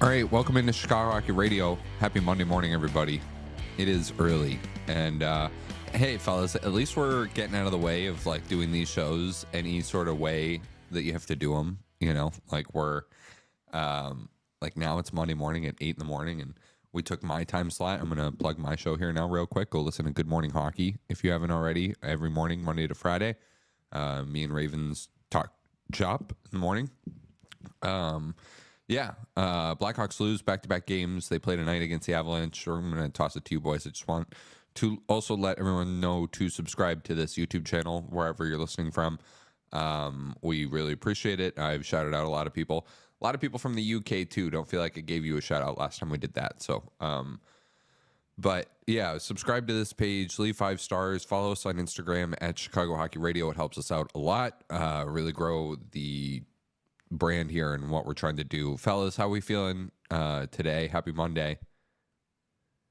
All right, welcome into Chicago Hockey Radio. Happy Monday morning, everybody. It is early, and hey, fellas, at least we're getting out of the way of like doing these shows any sort of way that you have to do them. You know, like we're like now it's Monday morning at 8 in the morning, and we took my time slot. I'm gonna plug my show here now, real quick. Go listen to Good Morning Hockey if you haven't already. Every morning, Monday to Friday, me and Ravens talk shop in the morning. Blackhawks lose back-to-back games. They play tonight against the Avalanche. I'm going to toss it to you boys. I just want to also let everyone know to subscribe to this YouTube channel wherever you're listening from. We really appreciate it. I've shouted out a lot of people. A lot of people from the UK, too. Don't feel like I gave you a shout-out last time we did that. So, but yeah, subscribe to this page. Leave 5 stars. Follow us on Instagram at Chicago Hockey Radio. It helps us out a lot. Really grow the brand here and what we're trying to do. Fellas, how we feeling today? Happy Monday.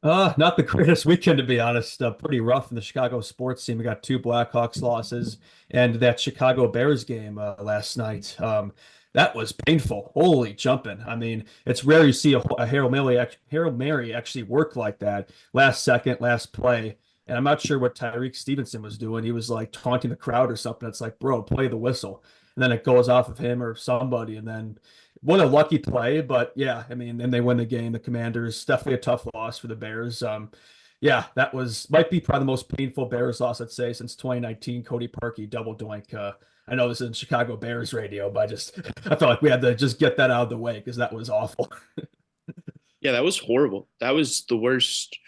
Not the greatest weekend, to be honest. Pretty rough in the Chicago sports scene. We got 2 Blackhawks losses and that Chicago Bears game last night. That was painful. Holy jumping. I mean, it's rare you see a Hail Mary actually work like that. Last second, last play. And I'm not sure what Tyreek Stevenson was doing. He was like taunting the crowd or something. It's like, bro, play the whistle. And then it goes off of him or somebody. And then what a lucky play. But yeah, I mean, and they win the game. The Commanders, definitely a tough loss for the Bears. Yeah, that might be probably the most painful Bears loss, I'd say, since 2019 Cody Parkey double doink. I know this is Chicago Bears radio, but I felt like we had to just get that out of the way because that was awful. Yeah, that was horrible. That was the worst.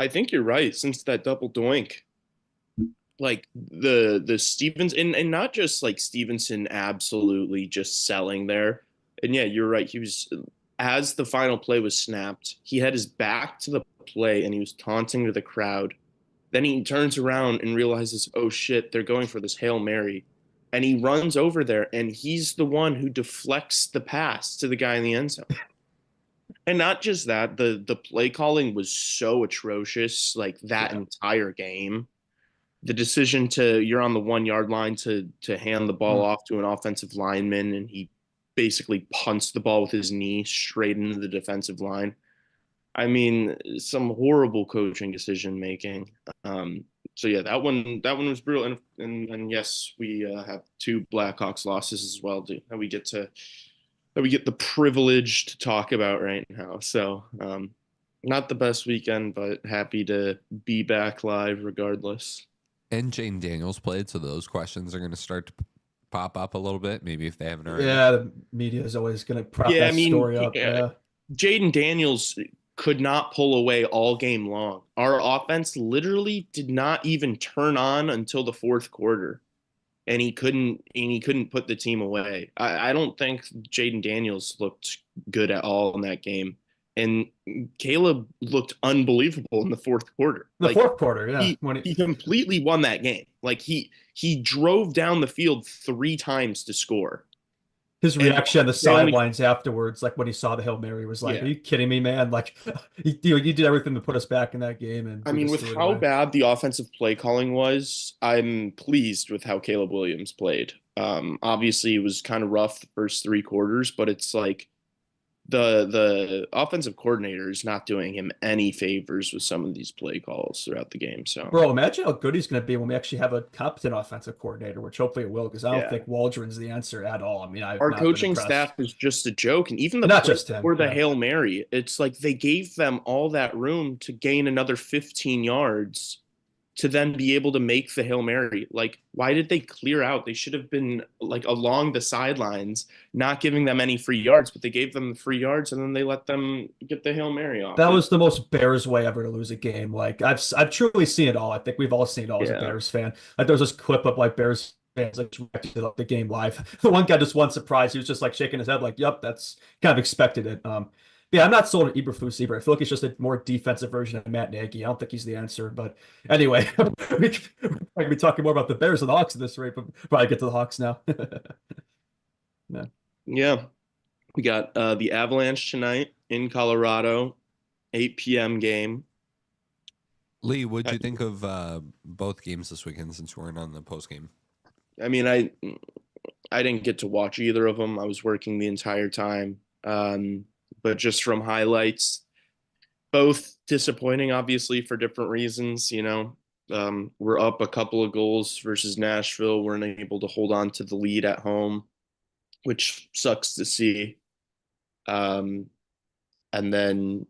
I think you're right. Since that double doink, like the Stevens and not just like Stevenson absolutely just selling there. And yeah, you're right. He was, as the final play was snapped, he had his back to the play and he was taunting to the crowd. Then he turns around and realizes, oh shit, they're going for this Hail Mary. And he runs over there and he's the one who deflects the pass to the guy in the end zone. And not just that, the play calling was so atrocious, like that entire game. The decision you're on the 1 yard line to hand the ball off to an offensive lineman, and he basically punts the ball with his knee straight into the defensive line. I mean, some horrible coaching decision making. So yeah, that one was brutal. And yes, we have 2 Blackhawks losses as well that we get the privilege to talk about right now. So not the best weekend, but happy to be back live regardless. And Jaden Daniels played, so those questions are going to start to pop up a little bit, maybe if they haven't already. Yeah, the media is always going to prop that story up. Yeah. Jaden Daniels could not pull away all game long. Our offense literally did not even turn on until the 4th quarter, and he couldn't put the team away. I don't think Jaden Daniels looked good at all in that game. And Caleb looked unbelievable in the 4th quarter. The 4th quarter, yeah. He completely won that game. Like he drove down the field 3 times to score. His reaction on the sidelines afterwards, like when he saw the Hail Mary, was like, "Are you kidding me, man?" Like he did everything to put us back in that game. And I mean, with how bad the offensive play calling was, I'm pleased with how Caleb Williams played. Obviously, it was kind of rough the first 3 quarters, but it's like the offensive coordinator is not doing him any favors with some of these play calls throughout the game. So, bro, imagine how good he's going to be when we actually have a competent offensive coordinator, which hopefully it will, because I don't think Waldron's the answer at all. I mean, our coaching staff is just a joke, and even the Hail Mary, it's like they gave them all that room to gain another 15 yards to then be able to make the Hail Mary. Like, why did they clear out? They should have been like along the sidelines, not giving them any free yards, but they gave them the free yards and then they let them get the Hail Mary off. That was the most Bears way ever to lose a game. Like I've truly seen it all. I think we've all seen it all as a Bears fan. Like there was this clip of like Bears fans like the game live. The one guy just one surprise. He was just like shaking his head like, yep, that's kind of expected it. Yeah, I'm not sold on Eberflus either. I feel like he's just a more defensive version of Matt Nagy. I don't think he's the answer. But anyway, we could be talking more about the Bears and the Hawks at this rate, but probably get to the Hawks now. Yeah. We got the Avalanche tonight in Colorado, 8 p.m. game. Lee, what'd you think of both games this weekend since we weren't on the post game? I mean, I didn't get to watch either of them. I was working the entire time. but just from highlights, both disappointing, obviously, for different reasons. We're up a couple of goals versus Nashville. We're unable to hold on to the lead at home, which sucks to see. Um, and then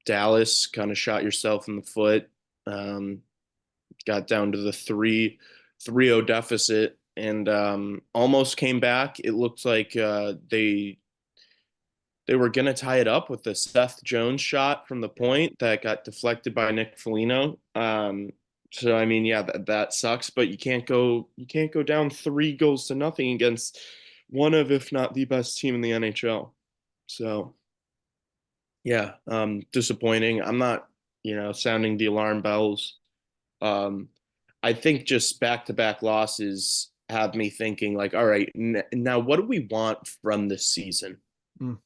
Dallas kind of shot yourself in the foot. Got down to the 3-0 deficit and almost came back. It looked like they were going to tie it up with the Seth Jones shot from the point that got deflected by Nick Foligno. So I mean, yeah, that sucks, but you can't go down 3 goals to nothing against one of, if not the best team in the NHL. So yeah, disappointing. I'm not, sounding the alarm bells. Um, I think just back-to-back losses have me thinking like, all right, now what do we want from this season? Mm.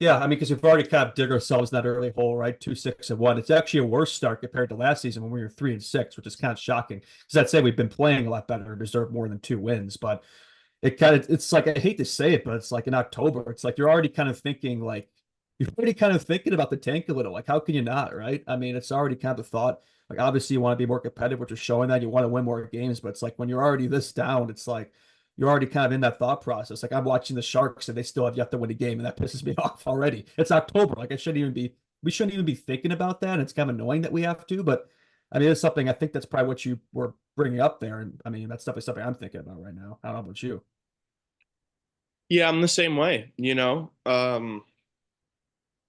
Yeah, I mean, because we've already kind of dig ourselves in that early hole, right? 2-6-1. It's actually a worse start compared to last season when we were 3-6, which is kind of shocking. Because I'd say we've been playing a lot better and deserve more than 2 wins. But it's like, I hate to say it, but it's like in October, it's like you're already kind of thinking about the tank a little. Like, how can you not, right? I mean, it's already kind of the thought. Like, obviously, you want to be more competitive, which is showing that you want to win more games. But it's like when you're already this down, it's like you're already kind of in that thought process. Like, I'm watching the Sharks and they still have yet to win a game, and that pisses me off already. It's October. Like, we shouldn't even be thinking about that. It's kind of annoying that we have to, but I mean, it's something I think that's probably what you were bringing up there. And I mean, that's definitely something I'm thinking about right now. I don't know about you. Yeah, I'm the same way.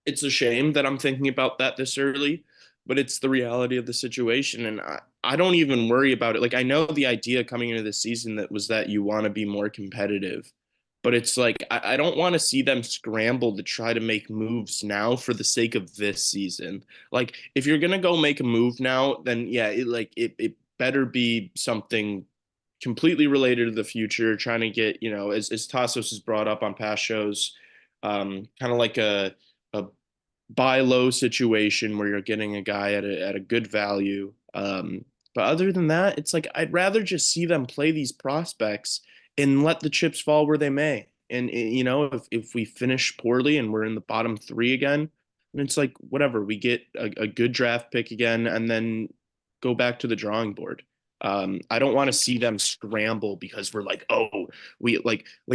It's a shame that I'm thinking about that this early, but it's the reality of the situation. And I don't even worry about it. Like, I know the idea coming into the season that was that you want to be more competitive, but it's like, I don't want to see them scramble to try to make moves now for the sake of this season. Like, if you're going to go make a move now, then yeah, it better be something completely related to the future, trying to get, as Tassos has brought up on past shows, kind of like a buy low situation where you're getting a guy at a good value. But other than that, it's like I'd rather just see them play these prospects and let the chips fall where they may. And if we finish poorly and we're in the bottom three again, and it's like whatever, we get a good draft pick again, and then go back to the drawing board. I don't want to see them scramble because we're like, oh, we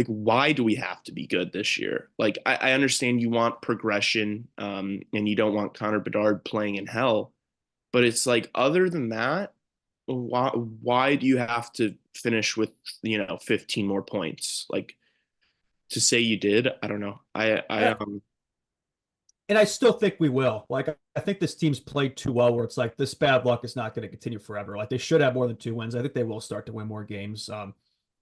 why do we have to be good this year? Like, I understand you want progression, and you don't want Connor Bedard playing in hell, but it's like, other than that, why do you have to finish with 15 more points? Like, to say you did, I don't know. And I still think we will. Like, I think this team's played too well where it's like this bad luck is not going to continue forever. Like, they should have more than 2 wins. I think they will start to win more games. I'm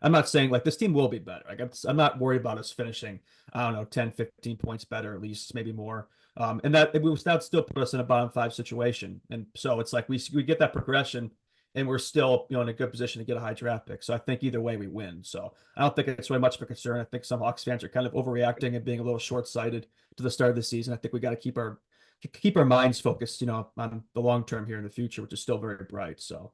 not saying like this team will be better. Like, I'm not worried about us finishing, I don't know, 10, 15 points better, at least maybe more. And that would still put us in a bottom 5 situation. And so it's like we get that progression and we're still, in a good position to get a high draft pick. So I think either way we win. So I don't think it's really much of a concern. I think some Hawks fans are kind of overreacting and being a little short-sighted to the start of the season. I think we got to keep our minds focused, on the long term here in the future, which is still very bright. So,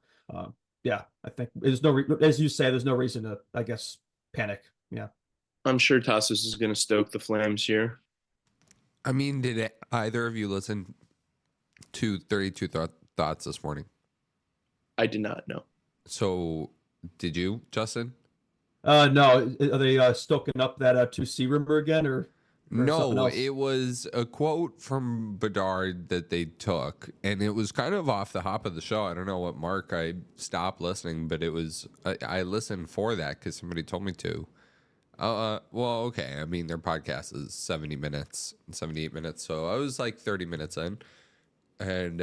yeah, I think there's as you say, there's no reason to, I guess, panic. Yeah, I'm sure Tassos is going to stoke the flames here. I mean, did either of you listen to 32 Thoughts this morning? I did not know. So, did you, Justin? No, are they stoking up that 2C rumor again, or no? It was a quote from Bedard that they took, and it was kind of off the hop of the show. I don't know what mark I stopped listening, but it was I listened for that because somebody told me to. Well, okay. I mean, their podcast is 78 minutes, so I was like 30 minutes in. And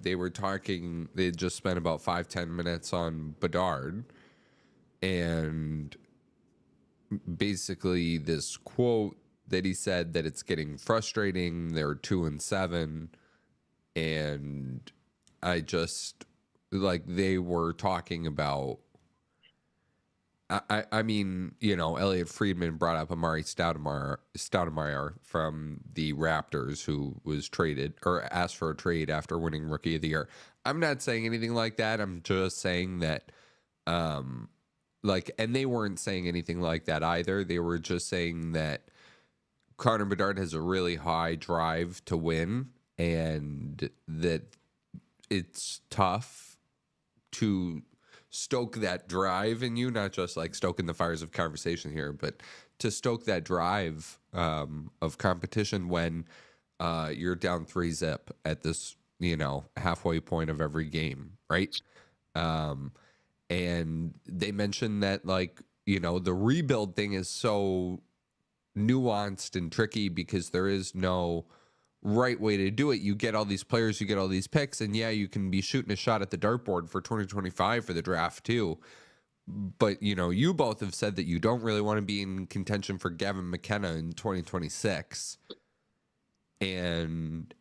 they were talking, they had just spent about 5-10 minutes on Bedard. And basically this quote that he said that it's getting frustrating. They're 2-7. And I just, like, they were talking about, I mean, Elliot Friedman brought up Amari Stoudemire from the Raptors, who was traded or asked for a trade after winning Rookie of the Year. I'm not saying anything like that. I'm just saying that, and they weren't saying anything like that either. They were just saying that Connor Bedard has a really high drive to win, and that it's tough to stoke that drive in you, not just like stoking the fires of conversation here, but to stoke that drive of competition when you're down 3-0 at this, halfway point of every game, right? And they mentioned that, like, the rebuild thing is so nuanced and tricky because there is no right way to do it. You get all these players, you get all these picks, and yeah, you can be shooting a shot at the dartboard for 2025 for the draft too. But, you both have said that you don't really want to be in contention for Gavin McKenna in 2026. And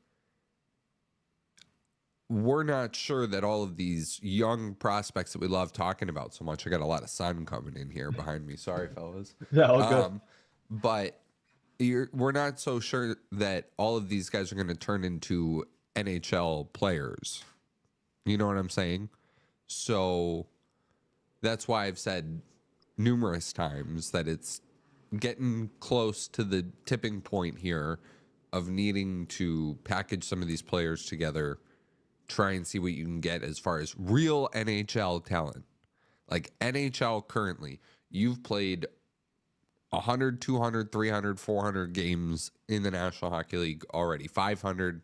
we're not sure that all of these young prospects that we love talking about so much. I got a lot of sun coming in here behind me. Sorry, fellas. Yeah, all good. But we're not so sure that all of these guys are going to turn into NHL players. You know what I'm saying? So that's why I've said numerous times that it's getting close to the tipping point here of needing to package some of these players together, try and see what you can get as far as real NHL talent. Like NHL currently, you've played 100, 200, 300, 400 games in the National Hockey League already, 500.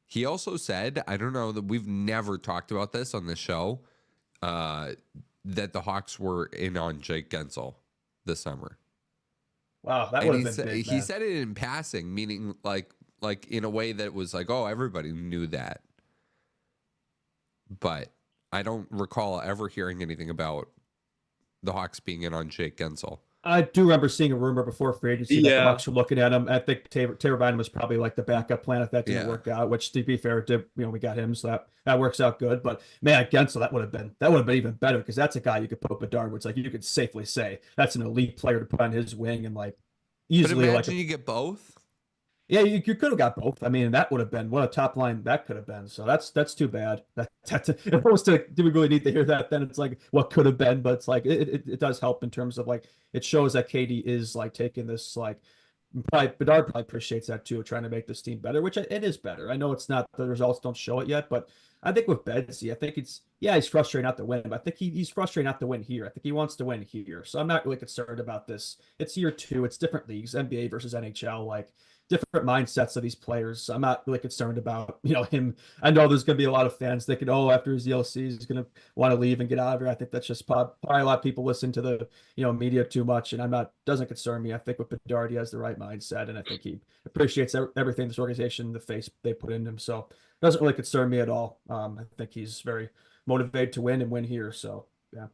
He also said, I don't know, that we've never talked about this on the show, that the Hawks were in on Jake Gensel this summer. Wow, that would have been big, he man. said it in passing, meaning like in a way that was like, oh, everybody knew that. But I don't recall ever hearing anything about the Hawks being in on Jake Gensel. I do remember seeing a rumor before free agency that the Yeah. Hawks were looking at him. I think Taylor Bynum was probably like the backup plan if that didn't Yeah. work out, which to be fair, we got him, so that works out good. But man, Gensel, that would have been even better because that's a guy you could put Bedard, which like you could safely say that's an elite player to put on his wing and like But easily imagine you get both. yeah, you could have got both. I mean, that would have been what a top line that could have been. So that's too bad. That's opposed to do we really need to hear that? Then it's like what could have been, but it's like it does help in terms of like it shows that Katie is like taking this like probably Bedard probably appreciates that too, trying to make this team better, which it is better. I know it's not the results don't show it yet, but I think with Bedsy, I think he's frustrated not to win, but I think he's frustrated not to win here. I think he wants to win here. So I'm not really concerned about this. It's year two, it's different leagues, NBA versus NHL, like different mindsets of these players. So I'm not really concerned about, him. I know there's going to be a lot of fans thinking, oh, after his ELC, he's going to want to leave and get out of here. I think that's just probably a lot of people listen to the, media too much. And doesn't concern me. I think with Bedard, he has the right mindset. And I think he appreciates everything this organization, the face they put in him. So it doesn't really concern me at all. I think he's very motivated to win and win here. So, yeah.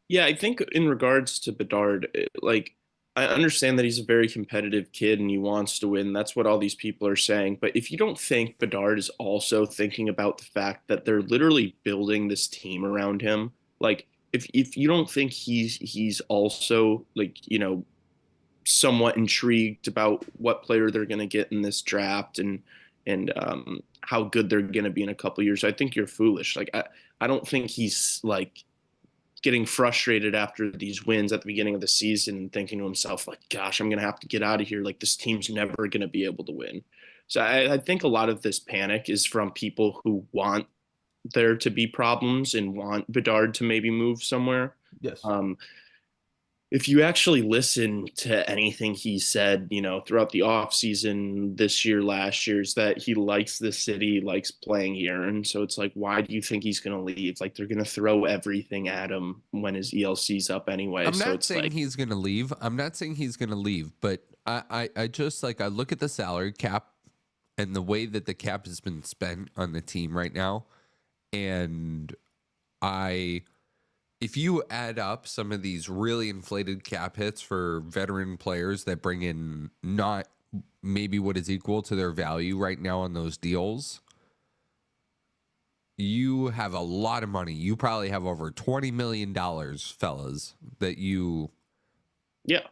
Yeah, I think in regards to Bedard, like I understand that he's a very competitive kid and he wants to win. That's what all these people are saying. But if you don't think Bedard is also thinking about the fact that they're literally building this team around him, like if you don't think he's also like, somewhat intrigued about what player they're going to get in this draft and how good they're going to be in a couple of years, I think you're foolish. Like I don't think he's like getting frustrated after these wins at the beginning of the season and thinking to himself, like, gosh, I'm going to have to get out of here. Like, this team's never going to be able to win. So I think a lot of this panic is from people who want there to be problems and want Bedard to maybe move somewhere. Yes. If you actually listen to anything he said, throughout the off season this year, last year, is that he likes the city, likes playing here. And so it's like, why do you think he's going to leave? Like they're going to throw everything at him when his ELC's up anyway. I'm so not it's saying like, he's going to leave. I'm not saying he's going to leave, but I just like, I look at the salary cap and the way that the cap has been spent on the team right now. And if you add up some of these really inflated cap hits for veteran players that bring in not maybe what is equal to their value right now on those deals, you have a lot of money. You probably have over $20 million, fellas, that you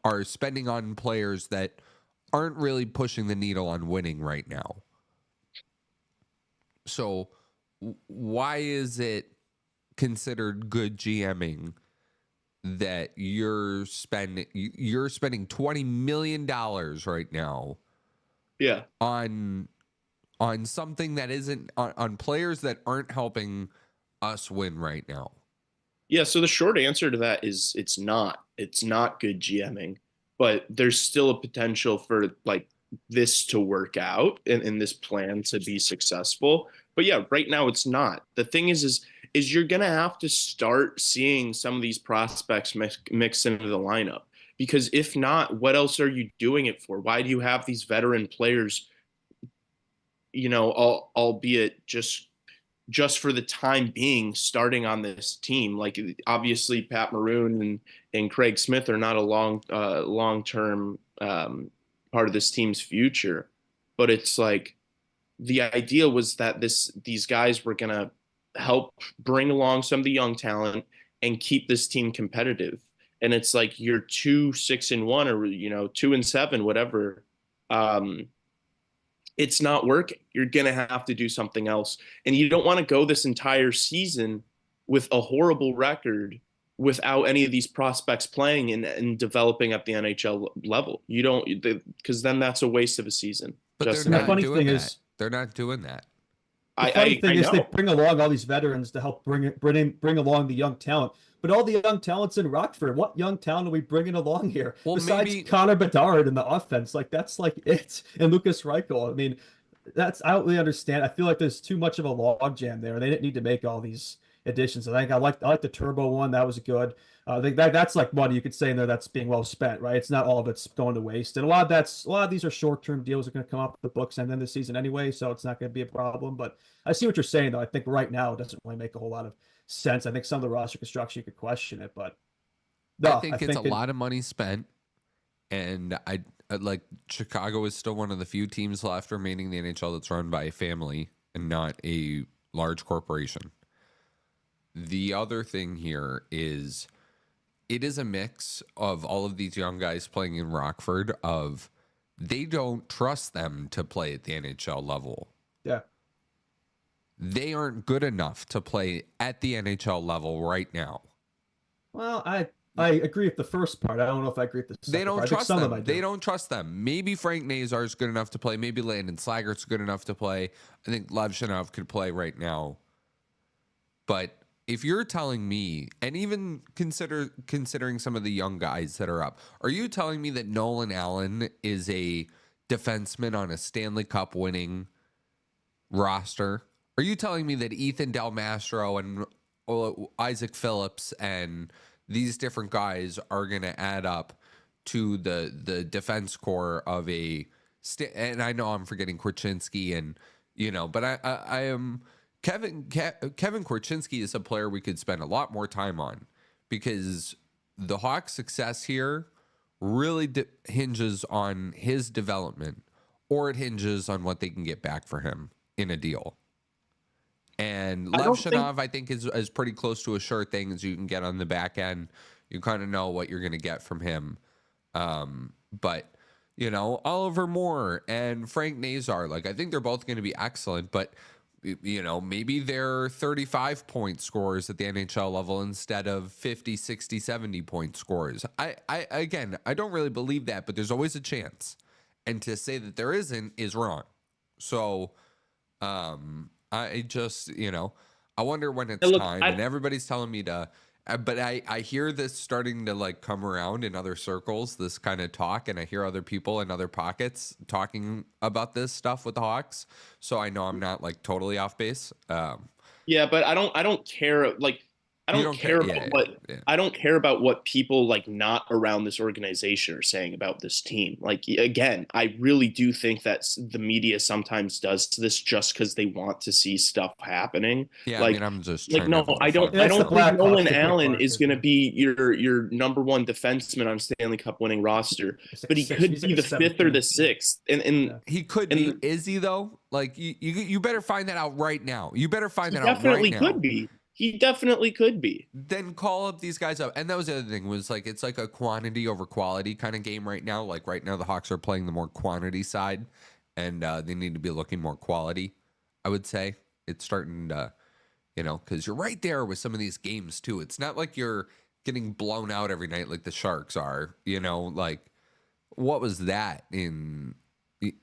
are spending on players that aren't really pushing the needle on winning right now. So why is it considered good GMing that you're spending $20 million right now Yeah. on something that isn't on players that aren't helping us win right now. Yeah, so the short answer to that is it's not. It's not good GMing, but there's still a potential for like this to work out and this plan to be successful. But yeah, right now it's not. The thing is you're gonna have to start seeing some of these prospects mix into the lineup, because if not, what else are you doing it for? Why do you have these veteran players, albeit just for the time being starting on this team? Like, obviously Pat Maroon and Craig Smith are not a long-term part of this team's future, but it's like the idea was that these guys were going to help bring along some of the young talent and keep this team competitive. And it's like you're 2-6-1 or 2-7, whatever. It's not working. You're going to have to do something else. And you don't want to go this entire season with a horrible record without any of these prospects playing and developing at the NHL level. You don't, because then that's a waste of a season. But Just they're the not funny doing thing that. is, They're not doing that. the funny thing is know. they bring along all these veterans to help bring along the young talent. But all the young talent's in Rockford. What young talent are we bringing along here? Well, Besides maybe Connor Bedard in the offense, like that's like it. And Lucas Reichel. I mean, I don't really understand. I feel like there's too much of a logjam there. They didn't need to make all these additions. I like the turbo one. That was good. I think that's like money you could say in there that's being well spent, right? It's not all of it's going to waste. And a lot of these are short-term deals that are going to come up the books and then the season anyway, so it's not going to be a problem. But I see what you're saying though. I think right now it doesn't really make a whole lot of sense. I think some of the roster construction you could question it, but no, I think it's a lot of money spent, and I like Chicago is still one of the few teams left remaining in the NHL that's run by a family and not a large corporation. The other thing here is it is a mix of all of these young guys playing in Rockford of they don't trust them to play at the NHL level. Yeah. They aren't good enough to play at the NHL level right now. Well, I agree with the first part. I don't know if I agree with the second They don't part. trust Some them. of them I do. They don't trust them. Maybe Frank Nazar is good enough to play. Maybe Landon Slager's good enough to play. I think Levshinov could play right now. But if you're telling me, and even considering some of the young guys that are up, are you telling me that Nolan Allen is a defenseman on a Stanley Cup winning roster? Are you telling me that Ethan Del Mastro and Isaac Phillips and these different guys are going to add up to the defense core of a and I know I'm forgetting Korchinski and but I am Kevin Korchinski is a player we could spend a lot more time on, because the Hawks' success here really hinges on his development, or it hinges on what they can get back for him in a deal. And Levshinov, I think, is pretty close to a sure thing as you can get on the back end. You kind of know what you're going to get from him. But, Oliver Moore and Frank Nazar, like, I think they're both going to be excellent, but, maybe they're 35-point scorers at the NHL level instead of 50, 60, 70-point scorers. Again, I don't really believe that, but there's always a chance. And to say that there isn't is wrong. So, I just, I wonder when it's time, and everybody's telling me to, but I hear this starting to like come around in other circles, this kind of talk, and I hear other people in other pockets talking about this stuff with the Hawks. So I know I'm not like totally off base. Yeah, but I don't care. Like, I don't care about what people like not around this organization are saying about this team. Like, again, I really do think that the media sometimes does this just because they want to see stuff happening. Yeah, like, I'm just like, no, I don't think Nolan Allen is going to be your number one defenseman on Stanley Cup winning roster, but he could be the fifth or the sixth, and he could be. Is he though? Like, you better find that out right now. You better find that out right now. Definitely could be. He definitely could be. Then call up these guys up. And that was the other thing, was like, it's like a quantity over quality kind of game right now. Like right now the Hawks are playing the more quantity side, and they need to be looking more quality, I would say. It's starting to, because you're right there with some of these games too. It's not like you're getting blown out every night like the Sharks are. You know, like what was that in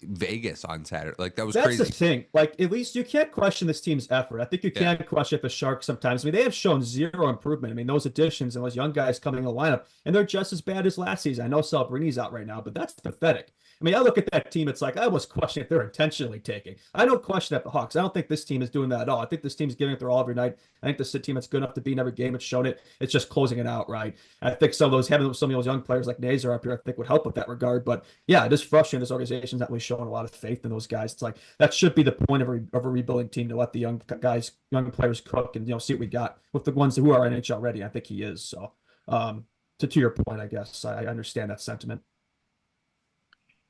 Vegas on Saturday? Like that was That's crazy. the thing. Like, at least you can't question this team's effort. I think you can question the Sharks sometimes. I mean, they have shown zero improvement. I mean, those additions and those young guys coming in the lineup, and they're just as bad as last season. I know Salbrini's out right now, but that's pathetic. I mean, I look at that team, it's like I almost question if they're intentionally taking. I don't question that the Hawks. I don't think this team is doing that at all. I think this team's giving it their all every night. I think this team that's good enough to be in every game. It's shown it. It's just closing it out, right? I think some of those having some of those young players like Nazar up here, I think would help with that regard. But yeah, it is frustrating. This organization's not really showing a lot of faith in those guys. It's like that should be the point of a rebuilding team, to let the young guys, young players cook and see what we got with the ones who are NHL ready. I think he is. So to your point, I guess I understand that sentiment.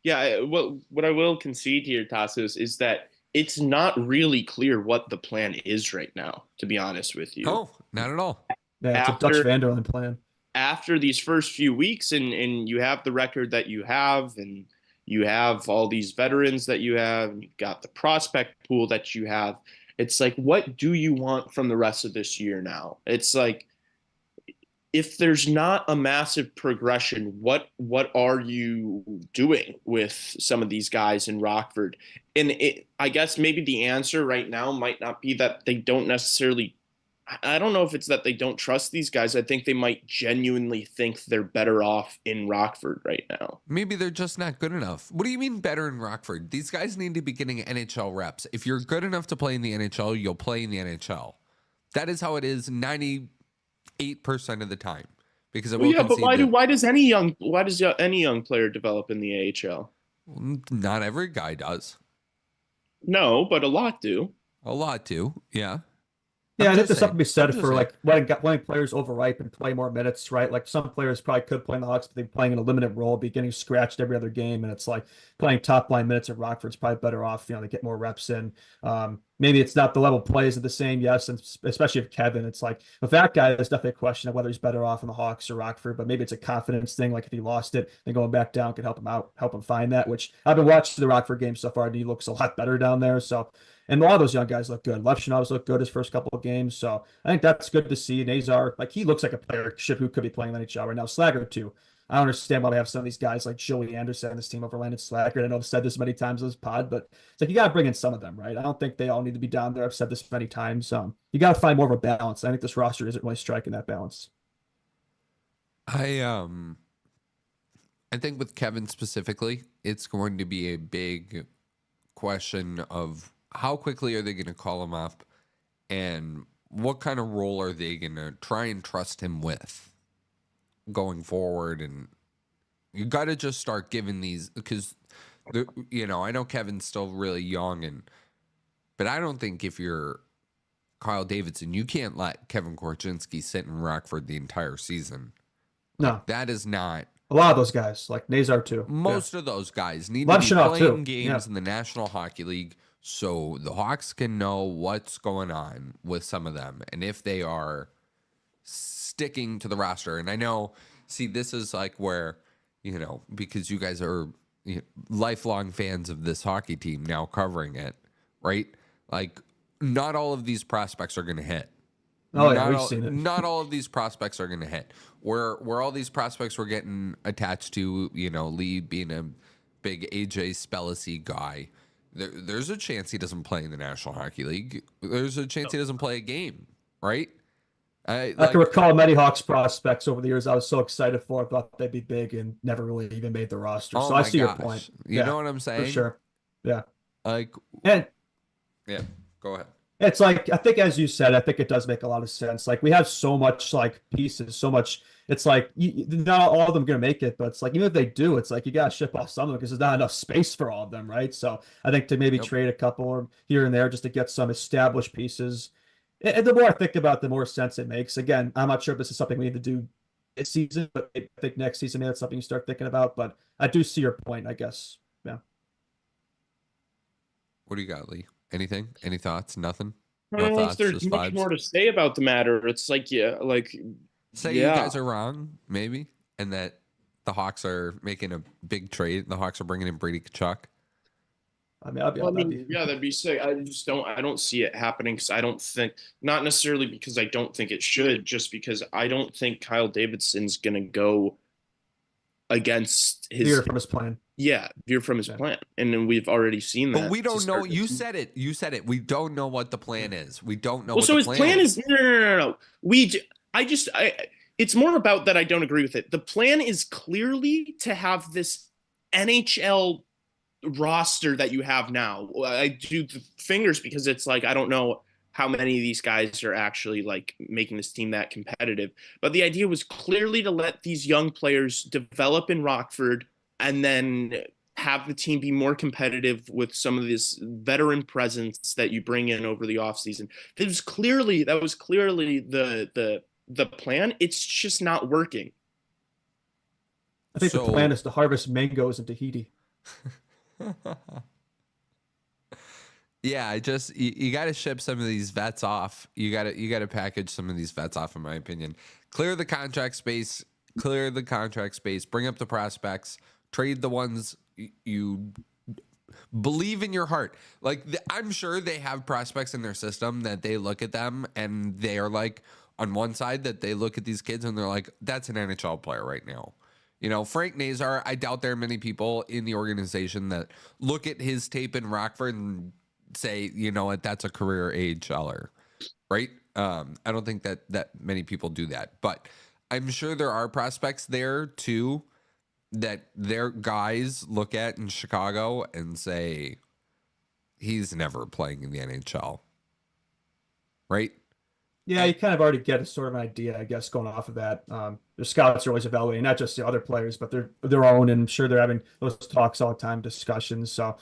Yeah, what I will concede here, Tassos, is that it's not really clear what the plan is right now, to be honest with you. Oh, not at all. Yeah, it's a Dutch Vanderland plan. After these first few weeks, and you have the record that you have, and you have all these veterans that you have, and you've got the prospect pool that you have, it's like, what do you want from the rest of this year now? It's like, if there's not a massive progression, what are you doing with some of these guys in Rockford? And I guess maybe the answer right now might not be that they don't necessarily, I don't know if it's that they don't trust these guys. I think they might genuinely think they're better off in Rockford right now. Maybe they're just not good enough. What do you mean better in Rockford? These guys need to be getting NHL reps. If you're good enough to play in the NHL, you'll play in the NHL. That is how it is 98% of the time. Because but why does any young player develop in the AHL? Not every guy does. No, but a lot do. A lot do. Yeah. Yeah, I think there's something to be said for like letting players overripe and play more minutes, right? Like some players probably could play in the Hawks, but they're playing in a limited role, be getting scratched every other game, and it's like playing top line minutes at Rockford's probably better off. They get more reps in. Maybe it's not the level plays are the same, yes, and especially if Kevin, it's like with that guy, there's definitely a question of whether he's better off in the Hawks or Rockford, but maybe it's a confidence thing. Like if he lost it, then going back down could help him out, help him find that. Which I've been watching the Rockford game so far, and he looks a lot better down there. So. And a lot of those young guys look good. Levshinov's looked good his first couple of games. So I think that's good to see. Nazar, like he looks like a player who could be playing in the NHL right now. Slaggert too. I don't understand why they have some of these guys like Joey Anderson on this team over Landon Slaggert. I know I've said this many times on this pod, but it's like you got to bring in some of them, right? I don't think they all need to be down there. I've said this many times. You got to find more of a balance. I think this roster isn't really striking that balance. I think with Kevin specifically, it's going to be a big question of how quickly are they going to call him up, and what kind of role are they going to try and trust him with going forward? And you got to just start giving these, because I know Kevin's still really young, but I don't think if you're Kyle Davidson, you can't let Kevin Korchinski sit in Rockford the entire season. No, that is not. A lot of those guys, like Nazar too. Most of those guys need to be playing games in the National Hockey League, so the Hawks can know what's going on with some of them and if they are sticking to the roster. And I know, this is like where, because you guys are lifelong fans of this hockey team now covering it, right? Like, not all of these prospects are going to hit. Oh, yeah, we've seen it. Not all of these prospects are going to hit. Where all these prospects were getting attached to, Lee being a big AJ Spellacy guy, there's a chance he doesn't play in the National Hockey League. There's a chance he doesn't play a game, right? I can recall many Hawks prospects over the years I was so excited for. I thought they'd be big and never really even made the roster. So I see your point. You know what I'm saying? For sure. Yeah. Yeah, go ahead. It's like, I think, as you said, I think it does make a lot of sense. Like, we have so much pieces, so much. It's like not all of them going to make it, but it's like even if they do, it's like you got to ship off some of them because there's not enough space for all of them, right? So I think to maybe trade a couple or here and there just to get some established pieces. And the more I think about it, the more sense it makes. Again, I'm not sure if this is something we need to do this season, but I think next season maybe that's something you start thinking about. But I do see your point, I guess. Yeah. What do you got, Lee? Anything? Any thoughts? Nothing? I don't know if there's much more to say about the matter. It's like, you guys are wrong, maybe, and that the Hawks are making a big trade. The Hawks are bringing in Brady Tkachuk. I mean, I'd be, Well, I that'd mean, be yeah, that'd be sick. I don't see it happening because I don't think, not necessarily because I don't think it should, just because I don't think Kyle Davidson's gonna go against veer his, from his plan. yeah, veer from his Yeah. plan, and then we've already seen But that. we to don't know. start You this. said it. You said it. We don't know what the plan is. We don't know Well, what so the his plan is no, no, no, no, no. It's more about that I don't agree with it. The plan is clearly to have this NHL roster that you have now. I do the fingers because it's like I don't know how many of these guys are actually like making this team that competitive. But the idea was clearly to let these young players develop in Rockford and then have the team be more competitive with some of this veteran presence that you bring in over the offseason. That was clearly the plan. It's just not working. I think the So plan is to harvest mangoes in Tahiti. yeah, you got to ship some of these vets off. You got to package some of these vets off, in my opinion. Clear the contract space. Bring up the prospects. Trade the ones you believe in your heart. Like I'm sure they have prospects in their system that they look at them and they are like on one side that they look at these kids and they're like, that's an NHL player right now. You know, Frank Nazar, I doubt there are many people in the organization that look at his tape in Rockford and say, you know what, that's a career AHLer, right? I don't think that many people do that, but I'm sure there are prospects there too that their guys look at in Chicago and say, he's never playing in the NHL, right? Yeah, you kind of already get a sort of an idea, I guess, going off of that. The scouts are always evaluating not just the other players, but their own, and I'm sure they're having those talks all the time, discussions. So,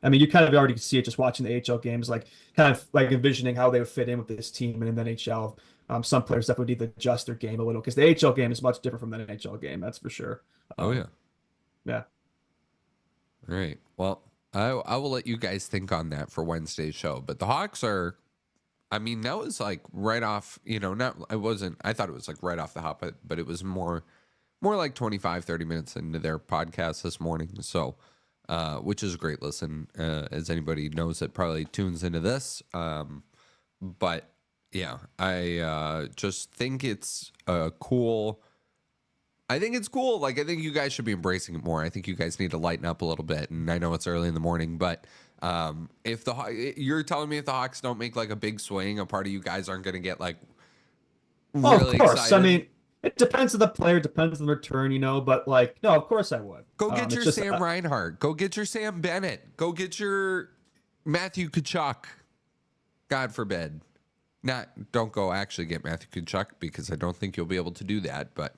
I mean, you kind of already see it just watching the AHL games, like kind of like envisioning how they would fit in with this team and in the NHL. Some players definitely need to adjust their game a little because the AHL game is much different from the NHL game, that's for sure. Oh yeah. Yeah. All right. Well, I will let you guys think on that for Wednesday's show. But the Hawks are, I mean, that was like right off, you know, I thought it was like right off the hop, but it was more like 25, 30 minutes into their podcast this morning. So, which is a great listen, as anybody knows that probably tunes into this. But yeah, I just think it's cool. I think it's cool. Like, I think you guys should be embracing it more. I think you guys need to lighten up a little bit. And I know it's early in the morning, but if you're telling me if the Hawks don't make like a big swing, a part of you guys aren't going to get like really of course. excited. I mean, it depends on the player, depends on the return, you know, but like, no, of course I would. Go get your Sam Reinhart. Go get your Sam Bennett. Go get your Matthew Tkachuk. God forbid. Don't go actually get Matthew Tkachuk because I don't think you'll be able to do that, but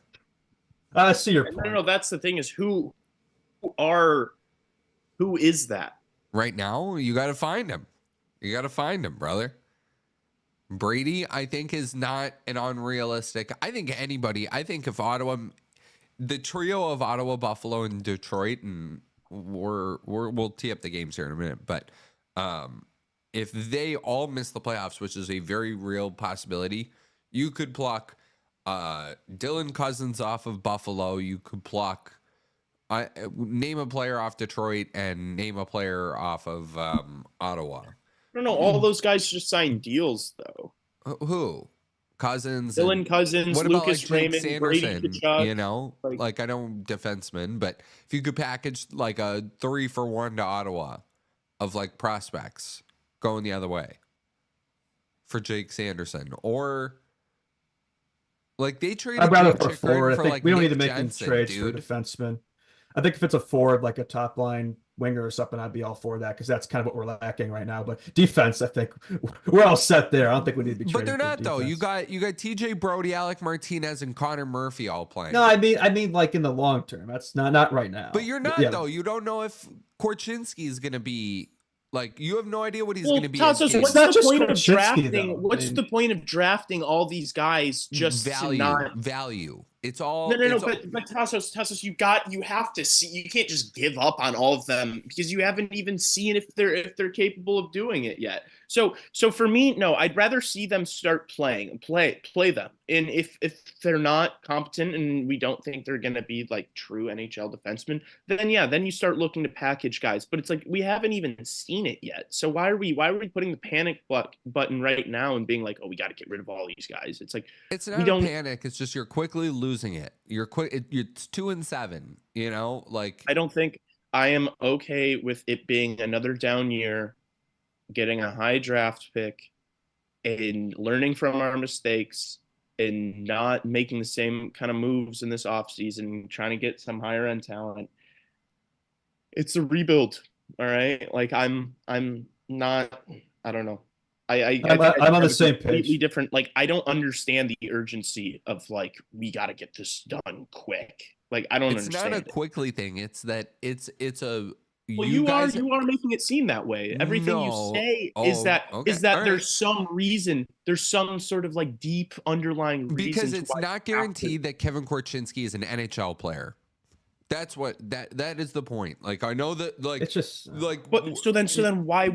I see your point. No, that's the thing is who is that? Right now, you got to find him. You got to find him, brother. Brady, I think, is not an unrealistic. I think if Ottawa, the trio of Ottawa, Buffalo, and Detroit, and we'll tee up the games here in a minute, but if they all miss the playoffs, which is a very real possibility, you could pluck Dylan Cousins off of Buffalo. You could pluck, name a player off Detroit and name a player off of Ottawa. I don't know. All those guys just signed deals, though. Who? Cousins, Dylan Cousins, what Lucas about like Jake Raymond, Brady Sanderson? Tkachuk. You know, like I know defensemen, but if you could package like a 3-for-1 to Ottawa of like prospects going the other way for Jake Sanderson, or like they traded I'd rather Jake for forward. for I think like we don't Nick need to make Jensen, trades dude. for defensemen. I think if it's a forward, like a top line winger or something, I'd be all for that because that's kind of what we're lacking right now. But defense, I think we're all set there. I don't think we need to be. But they're not though. Defense. You got TJ Brody, Alec Martinez, and Connor Murphy all playing. No, I mean like in the long term. That's not right now. But you're not though. You don't know if Korchinski is going to be like. You have no idea what he's going to be. Tassos, what's not the just point of Korchinski, drafting? though. What's the point of drafting all these guys just value? to not Value. It's all No. But Tassos, you have to see. You can't just give up on all of them because you haven't even seen if they're capable of doing it yet. So for me, no, I'd rather see them start play them. And if they're not competent and we don't think they're gonna be like true NHL defensemen, then yeah, then you start looking to package guys. But it's like we haven't even seen it yet. So why are we putting the panic button right now and being like, oh, we got to get rid of all these guys? It's like it's we not a don't. panic. It's just you're quickly losing it. It's 2-7. You know, like I don't think I am okay with it being another down year, getting a high draft pick and learning from our mistakes and not making the same kind of moves in this offseason, trying to get some higher end talent. It's a rebuild. All right. Like I'm not, I don't know. I'm on the same completely page. different. Like I don't understand the urgency of like we got to get this done quick. Like I don't it's understand not a it. quickly thing. It's that it's a Well, you guys you are making it seem that way. Everything you no. say Oh, okay. is that All right. there's some reason, there's some sort of like deep underlying reason Because to it's why not you have to. guaranteed that Kevin Korchinski is an NHL player. That's what that is the point. Like I know that like It's just like But so then why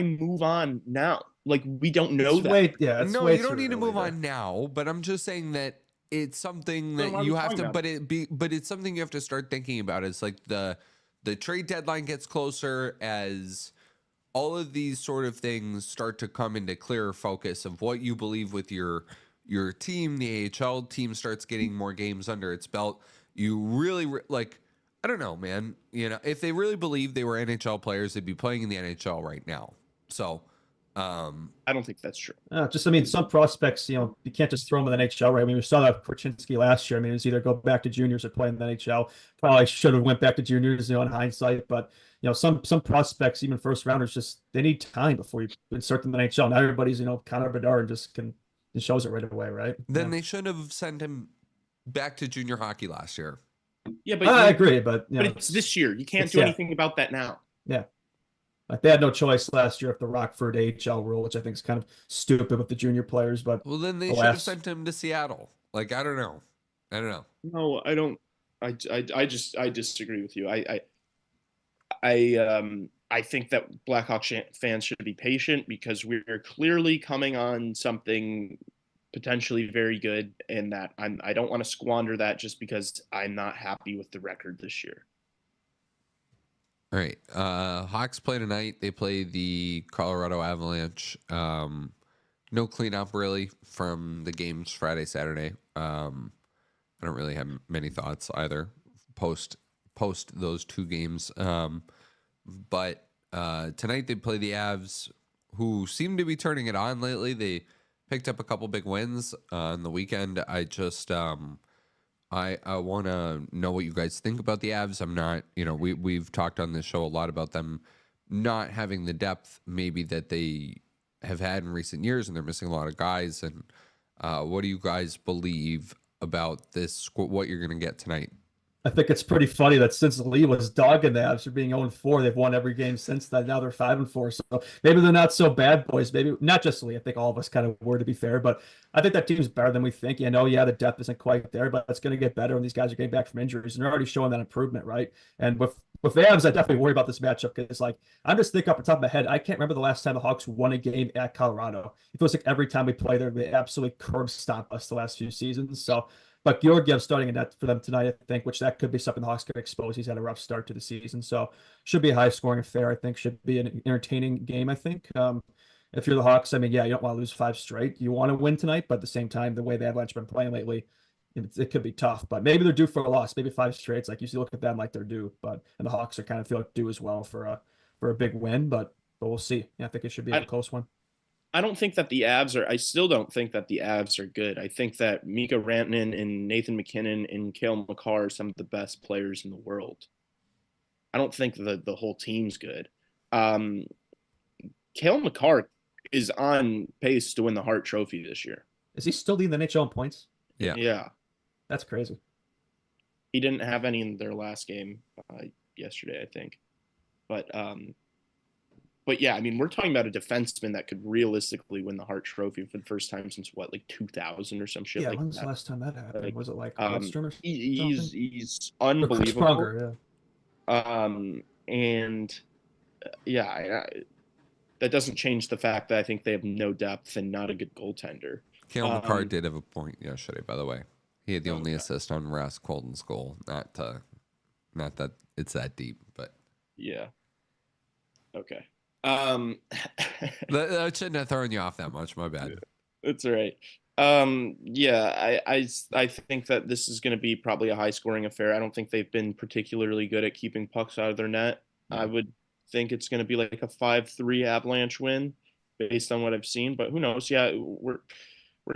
move on now? Like we don't know it's that. it's no, way you too don't need to early move to. on now, but I'm just saying that it's something Then that why are we you have talking to about but it's something you have to start thinking about. It's like the trade deadline gets closer as all of these sort of things start to come into clearer focus of what you believe with your team. The AHL team starts getting more games under its belt. You really like I don't know, man. You know, if they really believe they were NHL players, they'd be playing in the NHL right now. So, I don't think that's true. I mean, some prospects, you can't just throw them in the NHL, right? I mean, we saw that with Korchinski last year. I mean, it was either go back to juniors or play in the NHL. Probably should have went back to juniors, in hindsight. But some prospects, even first rounders, just they need time before you insert them in the NHL. Not everybody's, Connor Bedard and just shows it right away, right? then they should have sent him back to junior hockey last year. Yeah, I agree, but it's this year. You can't it's do anything about that now. yeah. Like they had no choice last year with the Rockford AHL rule, which I think is kind of stupid with the junior players. But Well, then they should have alas, sent him to Seattle. Like I don't know. No, I don't. I disagree with you. I think that Blackhawk fans should be patient because we're clearly coming on something potentially very good, and that I don't want to squander that just because I'm not happy with the record this year. All right. Hawks play tonight. They play the Colorado Avalanche. No cleanup really from the games Friday, Saturday. I don't really have many thoughts either post those two games. But tonight they play the Avs, who seem to be turning it on lately. They picked up a couple big wins on the weekend. I just I want to know what you guys think about the Avs. I'm not, we've talked on this show a lot about them not having the depth maybe that they have had in recent years, and they're missing a lot of guys. And what do you guys believe about this? What you're going to get tonight? I think it's pretty funny that since Lee was dogging the Avs for being 0-4, they've won every game since then. Now they're 5-4. So maybe they're not so bad, boys. Maybe not just Lee. I think all of us kind of were, to be fair. But I think that team's better than we think. The depth isn't quite there, but it's going to get better when these guys are getting back from injuries. And they're already showing that improvement, right? And with the Avs, I definitely worry about this matchup because, I'm just thinking off the top of my head, I can't remember the last time the Hawks won a game at Colorado. It feels like every time we play there, they absolutely curb stomp us the last few seasons. So, but Georgiev's starting a net for them tonight, I think, which that could be something the Hawks could expose. He's had a rough start to the season. So should be a high scoring affair, I think. Should be an entertaining game, I think. If you're the Hawks, I mean, yeah, you don't want to lose 5 straight. You want to win tonight, but at the same time, the way the Avalanche have been playing lately, it could be tough. But maybe they're due for a loss. Maybe 5 straights. Like, you look at them like they're due. And the Hawks are kind of feel like due as well for a big win. But we'll see. Yeah, I think it should be a close one. I don't think that the Avs are. I still don't think that the Avs are good. I think that Mika Rantanen and Nathan McKinnon and Cale Makar are some of the best players in the world. I don't think the whole team's good. Cale Makar is on pace to win the Hart Trophy this year. Is he still leading the NHL in points? Yeah. That's crazy. He didn't have any in their last game yesterday, I think. But But yeah, I mean, we're talking about a defenseman that could realistically win the Hart Trophy for the first time since what, like 2000 or some shit Yeah, like when's that. the last time that happened? Like, Was it like Lidstrom or something? he's Or Chris unbelievable. Pronger, And yeah, that doesn't change the fact that I think they have no depth and not a good goaltender. Cale McCarr did have a point yesterday, by the way. He had the only assist on Ross Colton's goal. Not that it's that deep, but yeah. Okay. that shouldn't have thrown you off that much. My bad. That's all right. Yeah, I think that this is going to be probably a high scoring affair. I don't think they've been particularly good at keeping pucks out of their net. I would think it's going to be like a 5-3 Avalanche win based on what I've seen, but who knows? Yeah, we're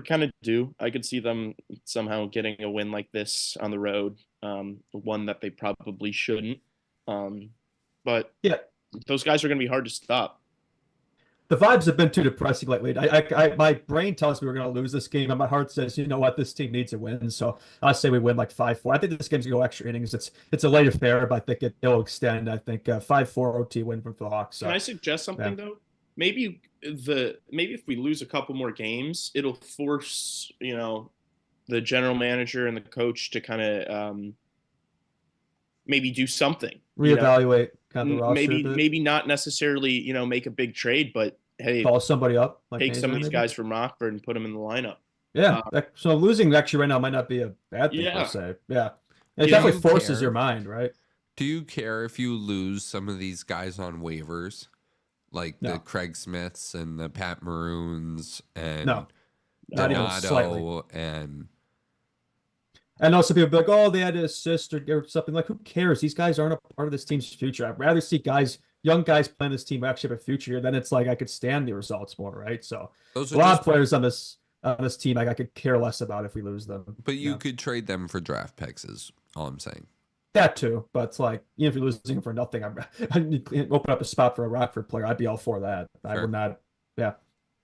kind of due. I could see them somehow getting a win like this on the road, one that they probably shouldn't. But yeah, those guys are going to be hard to stop. the vibes have been too depressing lately. My brain tells me we're going to lose this game, and my heart says, you know what, this team needs a win. So I say we win like 5-4. I think this game's going to go extra innings. It's a late affair, but I think it'll extend. I think 5-4 OT win for the Hawks. So, can I suggest something though? Maybe if we lose a couple more games, it'll force the general manager and the coach to kind of maybe do something, reevaluate kind of the roster. Maybe not necessarily make a big trade, but hey, call somebody up, like take some of these guys from Rockford and put them in the lineup. Yeah, so losing actually right now might not be a bad thing per se. Yeah, it definitely forces your mind, right? Do you care if you lose some of these guys on waivers, like the Craig Smiths and the Pat Maroons and Donato and also people be like, oh, they had to assist or something. Like, who cares? These guys aren't a part of this team's future. I'd rather see young guys playing this team who actually have a future here. Then it's like I could stand the results more, right? So a lot of players on this team, I could care less about if we lose them. But you could trade them for draft picks, is all I'm saying. That too, but it's like, even if you're losing them for nothing, I'd open up a spot for a Rockford player. I'd be all for that. I would not,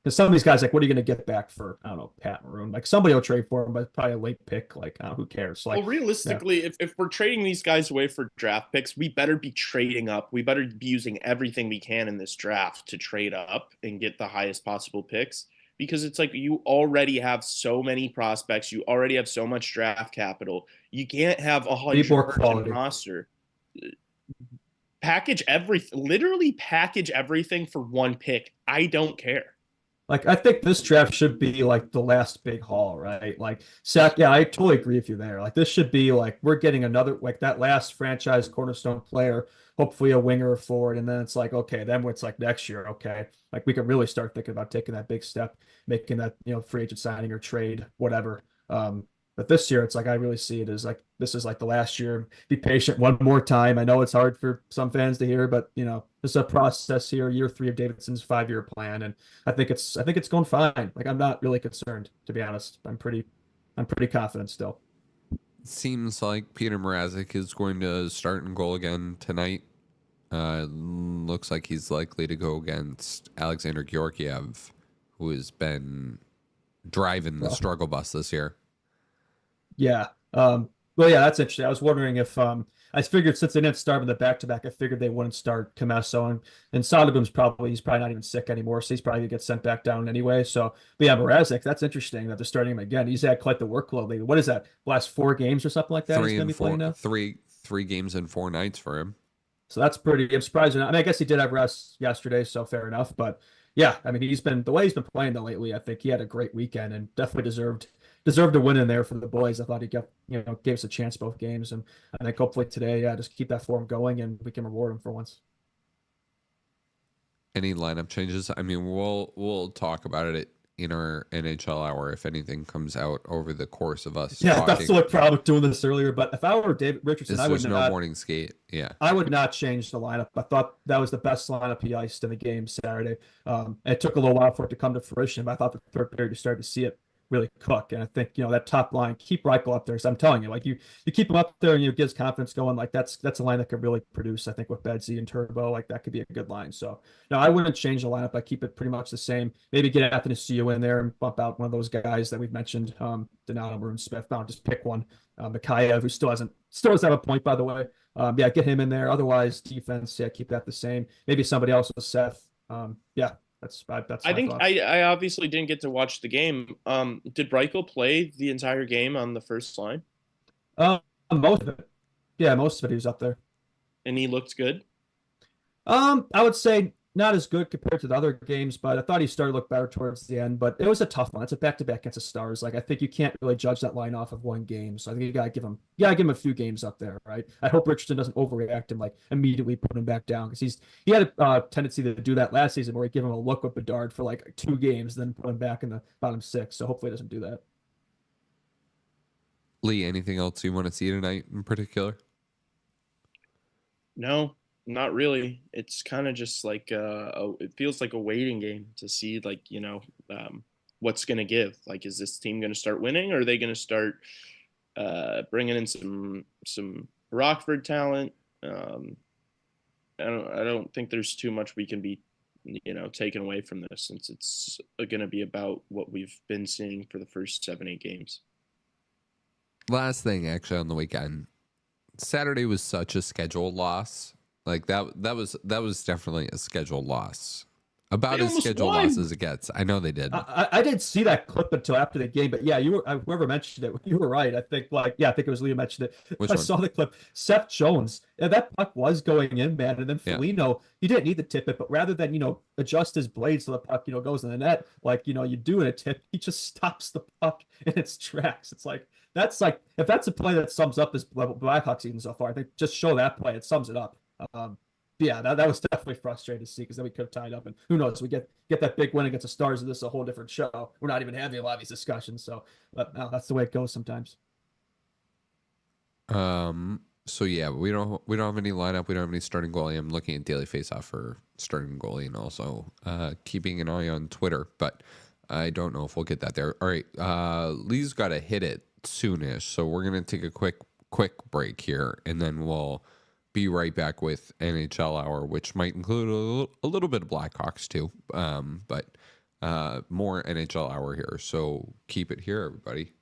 because some of these guys, like, what are you going to get back for, I don't know, Pat Maroon? Like, somebody will trade for him, but probably a late pick. Like, who cares? Like, well, realistically, if we're trading these guys away for draft picks, we better be trading up. We better be using everything we can in this draft to trade up and get the highest possible picks. Because it's like you already have so many prospects. You already have so much draft capital. You can't have 100-person roster. Literally package everything for one pick. I don't care. Like, I think this draft should be like the last big haul, right? Like, I totally agree with you there. Like, this should be like, we're getting another, like, that last franchise cornerstone player, hopefully a winger or forward. And then it's like, okay, then it's like next year, okay, like we can really start thinking about taking that big step, making that, free agent signing or trade, whatever. But this year, it's like I really see it as like this is like the last year. Be patient one more time. I know it's hard for some fans to hear, but this is a process here. Year 3 of Davidson's 5-year plan, and I think it's going fine. Like, I'm not really concerned, to be honest. I'm pretty confident still. Seems like Peter Mrazek is going to start in goal again tonight. Looks like he's likely to go against Alexander Georgiev, who has been driving the struggle bus this year. Yeah. Well, yeah, that's interesting. I was wondering if I figured since they didn't start in the back-to-back, I figured they wouldn't start Comesso, and Soderblom's he's probably not even sick anymore, so he's probably gonna get sent back down anyway. So, but yeah, Mrazek, that's interesting that they're starting him again. He's had quite the workload lately. What is that? Last 4 games or something like that? He's gonna be playing now? Three games in 4 nights for him. So that's pretty. I'm surprised. I mean, I guess he did have rest yesterday, so fair enough. But yeah, I mean, the way he's been playing though lately. I think he had a great weekend and definitely deserved a win in there for the boys. I thought he gave us a chance both games, and I think hopefully today, just keep that form going and we can reward him for once. Any lineup changes? I mean, we'll talk about it in our NHL hour if anything comes out over the course of us. Yeah, that's the problem with doing this earlier. But if I were David Richardson, I would not. No morning skate. Yeah, I would not change the lineup. I thought that was the best lineup he iced in the game Saturday. It took a little while for it to come to fruition, but I thought the third period you started to see it really cook. And I think, that top line, keep Reichel up there. So I'm telling you, like you keep him up there and gives confidence going, like that's a line that could really produce. I think with Bedsy and Turbo, like that could be a good line. So no, I wouldn't change the lineup. I keep it pretty much the same. Maybe get Anthony Ciu in there and bump out one of those guys that we've mentioned, Donato, Maroon, Smith. No, just pick one. Mikhaev, who still doesn't have a point, by the way. Get him in there. Otherwise, defense, keep that the same. Maybe somebody else with Seth Yeah, that's I my think thoughts. I obviously didn't get to watch the game. Did Reichel play the entire game on the first line? Most of it. Yeah, most of it he was up there. And he looked good? I would say not as good compared to the other games, but I thought he started to look better towards the end. But it was a tough one. It's a back-to-back against the Stars. Like I think you can't really judge that line off of one game. So I think you gotta give him a few games up there, right? I hope Richardson doesn't overreact and like immediately put him back down because he had a tendency to do that last season where he gave him a look with Bedard for like 2 games, then put him back in the bottom 6. So hopefully he doesn't do that. Lee, anything else you want to see tonight in particular? No, not really. It's kind of just like it feels like a waiting game to see like, what's going to give. Like, is this team going to start winning, or are they going to start bringing in some Rockford talent? I don't think there's too much we can be, taken away from this, since it's going to be about what we've been seeing for the first 7-8 games. Last thing, actually, on the weekend, Saturday was such a scheduled loss. Like that was definitely a scheduled loss. About as scheduled loss as it gets. I know they did. I didn't see that clip until after the game, but yeah, whoever mentioned it, you were right. I think I think it was Leo mentioned it. Which I one? saw the clip. Seth Jones, and that puck was going in, man. And then Foligno, he didn't need to tip it, but rather than adjust his blade so the puck goes in the net, like you do in a tip, he just stops the puck in its tracks. It's like that's like if that's a play that sums up this Blackhawks season so far, I think just show that play. It sums it up. Yeah, that was definitely frustrating to see because then we could have tied up, and who knows? We get that big win against the Stars, and this is a whole different show. We're not even having a lot of these discussions, so but no, that's the way it goes sometimes. So yeah, we don't have any lineup. We don't have any starting goalie. I'm looking at daily faceoff for starting goalie, and also keeping an eye on Twitter, but I don't know if we'll get that there. All right, Lee's got to hit it soonish, so we're gonna take a quick break here, and then we'll be right back with NHL Hour, which might include a little bit of Blackhawks too, but more NHL Hour here. So keep it here, everybody.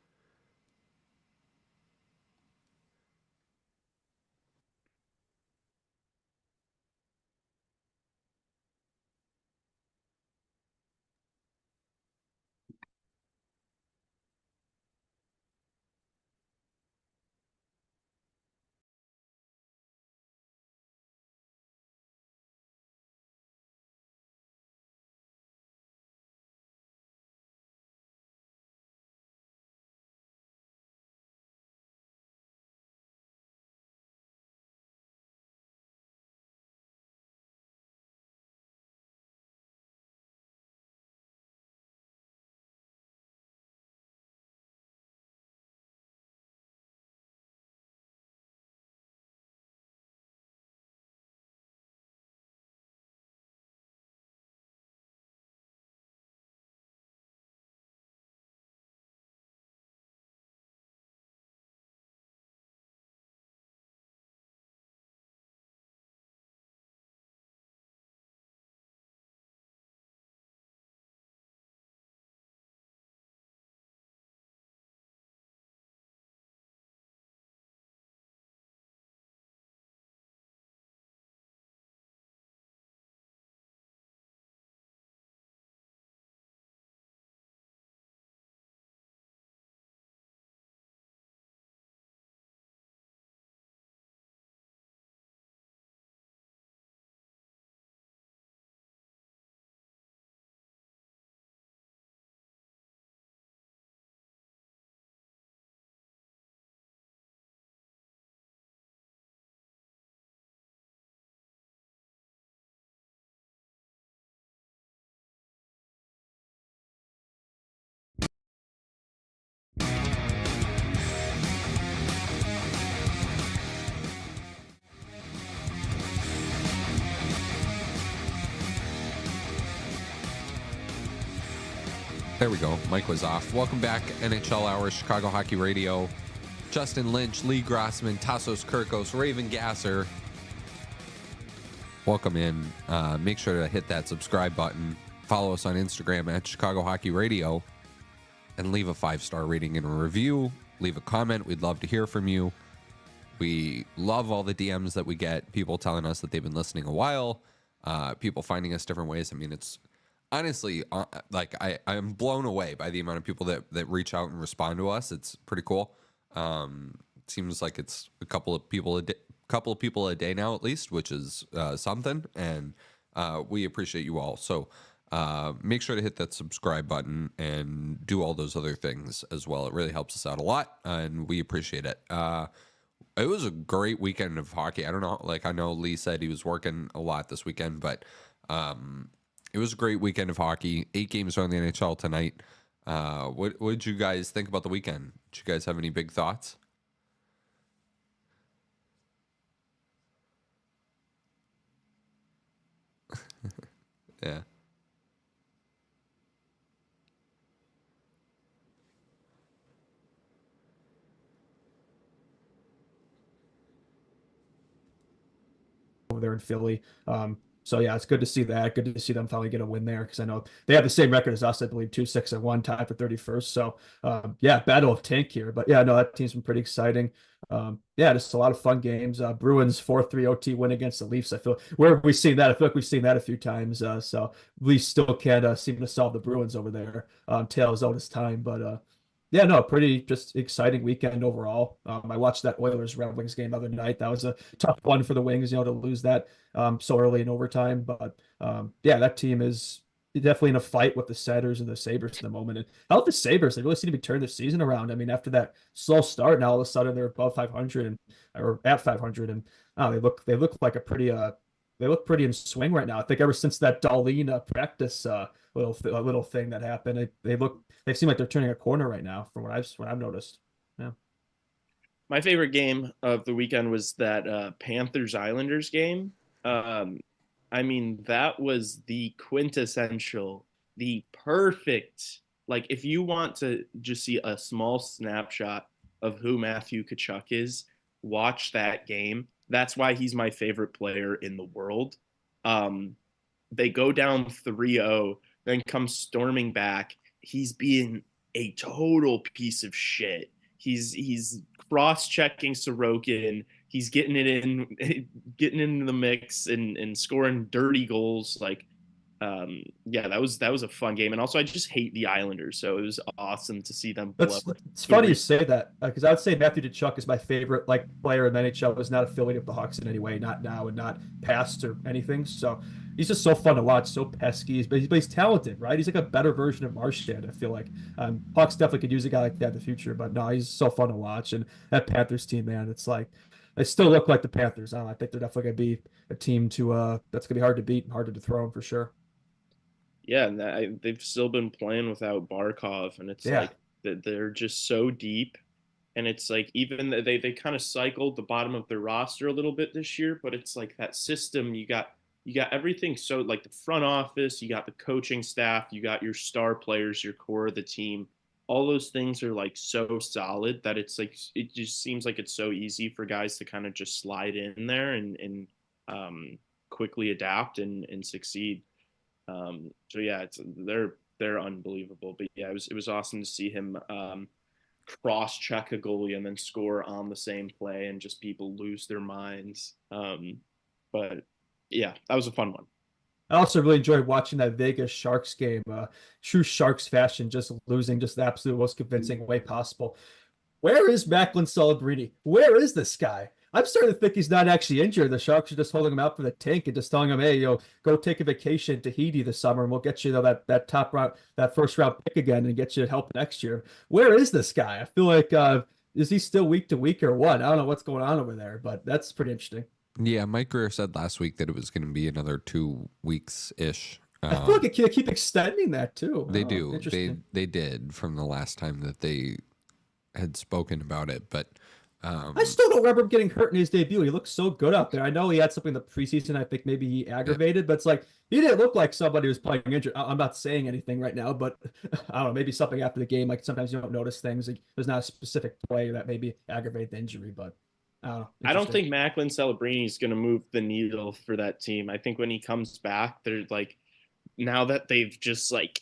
There we go. Mic was off. Welcome back, NHL Hour, Chicago Hockey Radio. Justin Lynch, Lee Grossman, Tassos Kirkos, Raven Gasser. Welcome in. Make sure to hit that subscribe button. Follow us on Instagram at Chicago Hockey Radio. And leave a 5-star rating and a review. Leave a comment. We'd love to hear from you. We love all the DMs that we get. People telling us that they've been listening a while. people finding us different ways. I mean, it's honestly like I'm blown away by the amount of people that reach out and respond to us. It's pretty cool. It seems like it's a couple of people a day now at least, which is something, and we appreciate you all. So make sure to hit that subscribe button and do all those other things as well. It really helps us out a lot, and we appreciate it. It was a great weekend of hockey. I don't know, like I know Lee said he was working a lot this weekend, but it was a great weekend of hockey. 8 games on the NHL tonight. What did you guys think about the weekend? Did you guys have any big thoughts? Yeah. Over there in Philly. So yeah, it's good to see that. Good to see them finally get a win there because I know they have the same record as us, I believe, 2-6-1, tied for 31st. So yeah, battle of tank here. But yeah, no, that team's been pretty exciting. Yeah, just a lot of fun games. Bruins 4-3 OT win against the Leafs. I feel where have we seen that? I feel like we've seen that a few times. So Leafs still can't seem to solve the Bruins over there. Tails out his time, but yeah, no, pretty just exciting weekend overall. I watched that Oilers Red Wings game the other night. That was a tough one for the Wings, to lose that so early in overtime. But yeah, that team is definitely in a fight with the Senators and the Sabres at the moment. And how about the Sabres? They really seem to be turning the season around. I mean, after that slow start, now all of a sudden they're above 500 and or at 500, and they look like a pretty they look pretty in swing right now. I think ever since that Darlene practice little thing that happened, they seem like they're turning a corner right now from what I've noticed. Yeah. My favorite game of the weekend was that Panthers Islanders game. I mean, that was the quintessential, the perfect. Like, if you want to just see a small snapshot of who Matthew Tkachuk is, watch that game. That's why he's my favorite player in the world. They go down 3-0, then come storming back. He's being a total piece of shit. He's cross-checking Sorokin. He's getting it in, getting into the mix and scoring dirty goals. Like, yeah, that was a fun game. And also, I just hate the Islanders, so it was awesome to see them blow. It's funny you say that because I would say Matthew Tkachuk is my favorite player in the NHL. Was not affiliated with the Hawks in any way, not now and not past or anything. So he's just so fun to watch, so pesky. But he's talented, right? He's like a better version of Marchand. I feel like Hawks definitely could use a guy like that in the future. But no, he's so fun to watch. And that Panthers team, man, it's like they still look like the Panthers. I think they're definitely gonna be a team to that's gonna be hard to beat and hard to dethrone for sure. Yeah, and they've still been playing without Barkov, and it's like they're just so deep. And it's like even they kind of cycled the bottom of their roster a little bit this year, but it's like that system you got everything, so like the front office, you got the coaching staff, you got your star players, your core of the team. All those things are like so solid that it's like it just seems like it's so easy for guys to kind of just slide in there and quickly adapt and succeed. So yeah, they're unbelievable. But yeah, it was awesome to see him cross check a goalie and then score on the same play and just people lose their minds. But yeah, that was a fun one. I also really enjoyed watching that Vegas Sharks game. True Sharks fashion, just losing just the absolute most convincing way possible. Where is Macklin Celebrini? Where is this guy? I'm starting to think he's not actually injured. The Sharks are just holding him out for the tank and just telling him, hey, go take a vacation to Tahiti this summer and we'll get you that top round, that first round pick again and get you help next year. Where is this guy? I feel like is he still week to week or what? I don't know what's going on over there, but that's pretty interesting. Yeah, Mike Greer said last week that it was going to be another 2 weeks ish. I feel like they keep extending that too. They do. They did from the last time that they had spoken about it, but I still don't remember him getting hurt in his debut. He looked so good out there. I know he had something in the preseason. I think maybe he aggravated, but it's like he didn't look like somebody who was playing injured. I'm not saying anything right now, but I don't know. Maybe something after the game. Like sometimes you don't notice things. Like, there's not a specific play that maybe aggravated the injury, but I don't know. I don't think Macklin Celebrini is going to move the needle for that team. I think when he comes back, they're like, now that they've just like,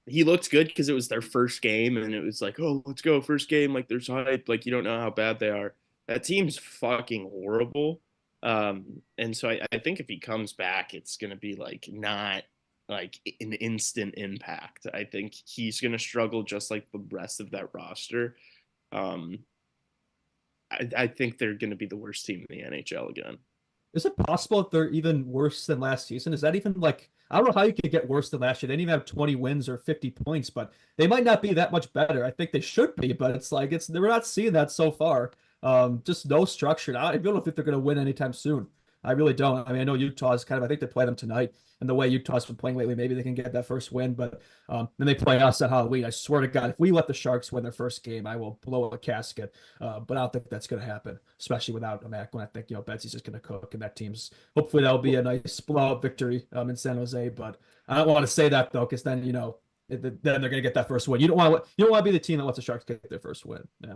he looked good because it was their first game and it was like, oh, let's go first game. Like there's hype. Like you don't know how bad they are. That team's fucking horrible. And so I think if he comes back, it's going to be like not like an instant impact. I think he's going to struggle just like the rest of that roster. Um, I think they're going to be the worst team in the NHL again. Is it possible that they're even worse than last season? Is that even like, I don't know how you could get worse than last year. They didn't even have 20 wins or 50 points, but they might not be that much better. I think they should be, but it's like we're not seeing that so far. Just no structure. I don't think they're going to win anytime soon. I really don't. I mean, I know Utah's kind of, I think they play them tonight, and the way Utah's been playing lately, maybe they can get that first win. But then they play us on Halloween. I swear to God, if we let the Sharks win their first game, I will blow a casket. But I don't think that's going to happen, especially without a Mac. When I think Betsy's just going to cook, and that team's hopefully that'll be a nice blowout victory in San Jose. But I don't want to say that though, because then then they're going to get that first win. You don't want to be the team that lets the Sharks get their first win. Yeah.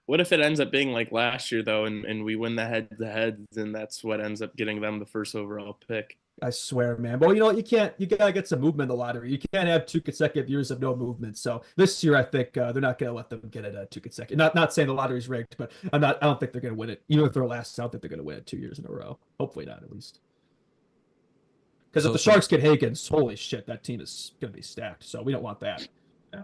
What if it ends up being like last year though, and we win the head-to-heads, and that's what ends up getting them the first overall pick? I swear, man. But you gotta get some movement in the lottery. You can't have 2 consecutive years of no movement. So this year, I think they're not gonna let them get it 2 consecutive. Not saying the lottery's rigged, but I don't think they're gonna win it. Even if they're last, I don't think they're gonna win it 2 years in a row. Hopefully not, at least. Because if the Sharks get Higgins, holy shit, that team is gonna be stacked. So we don't want that. Yeah.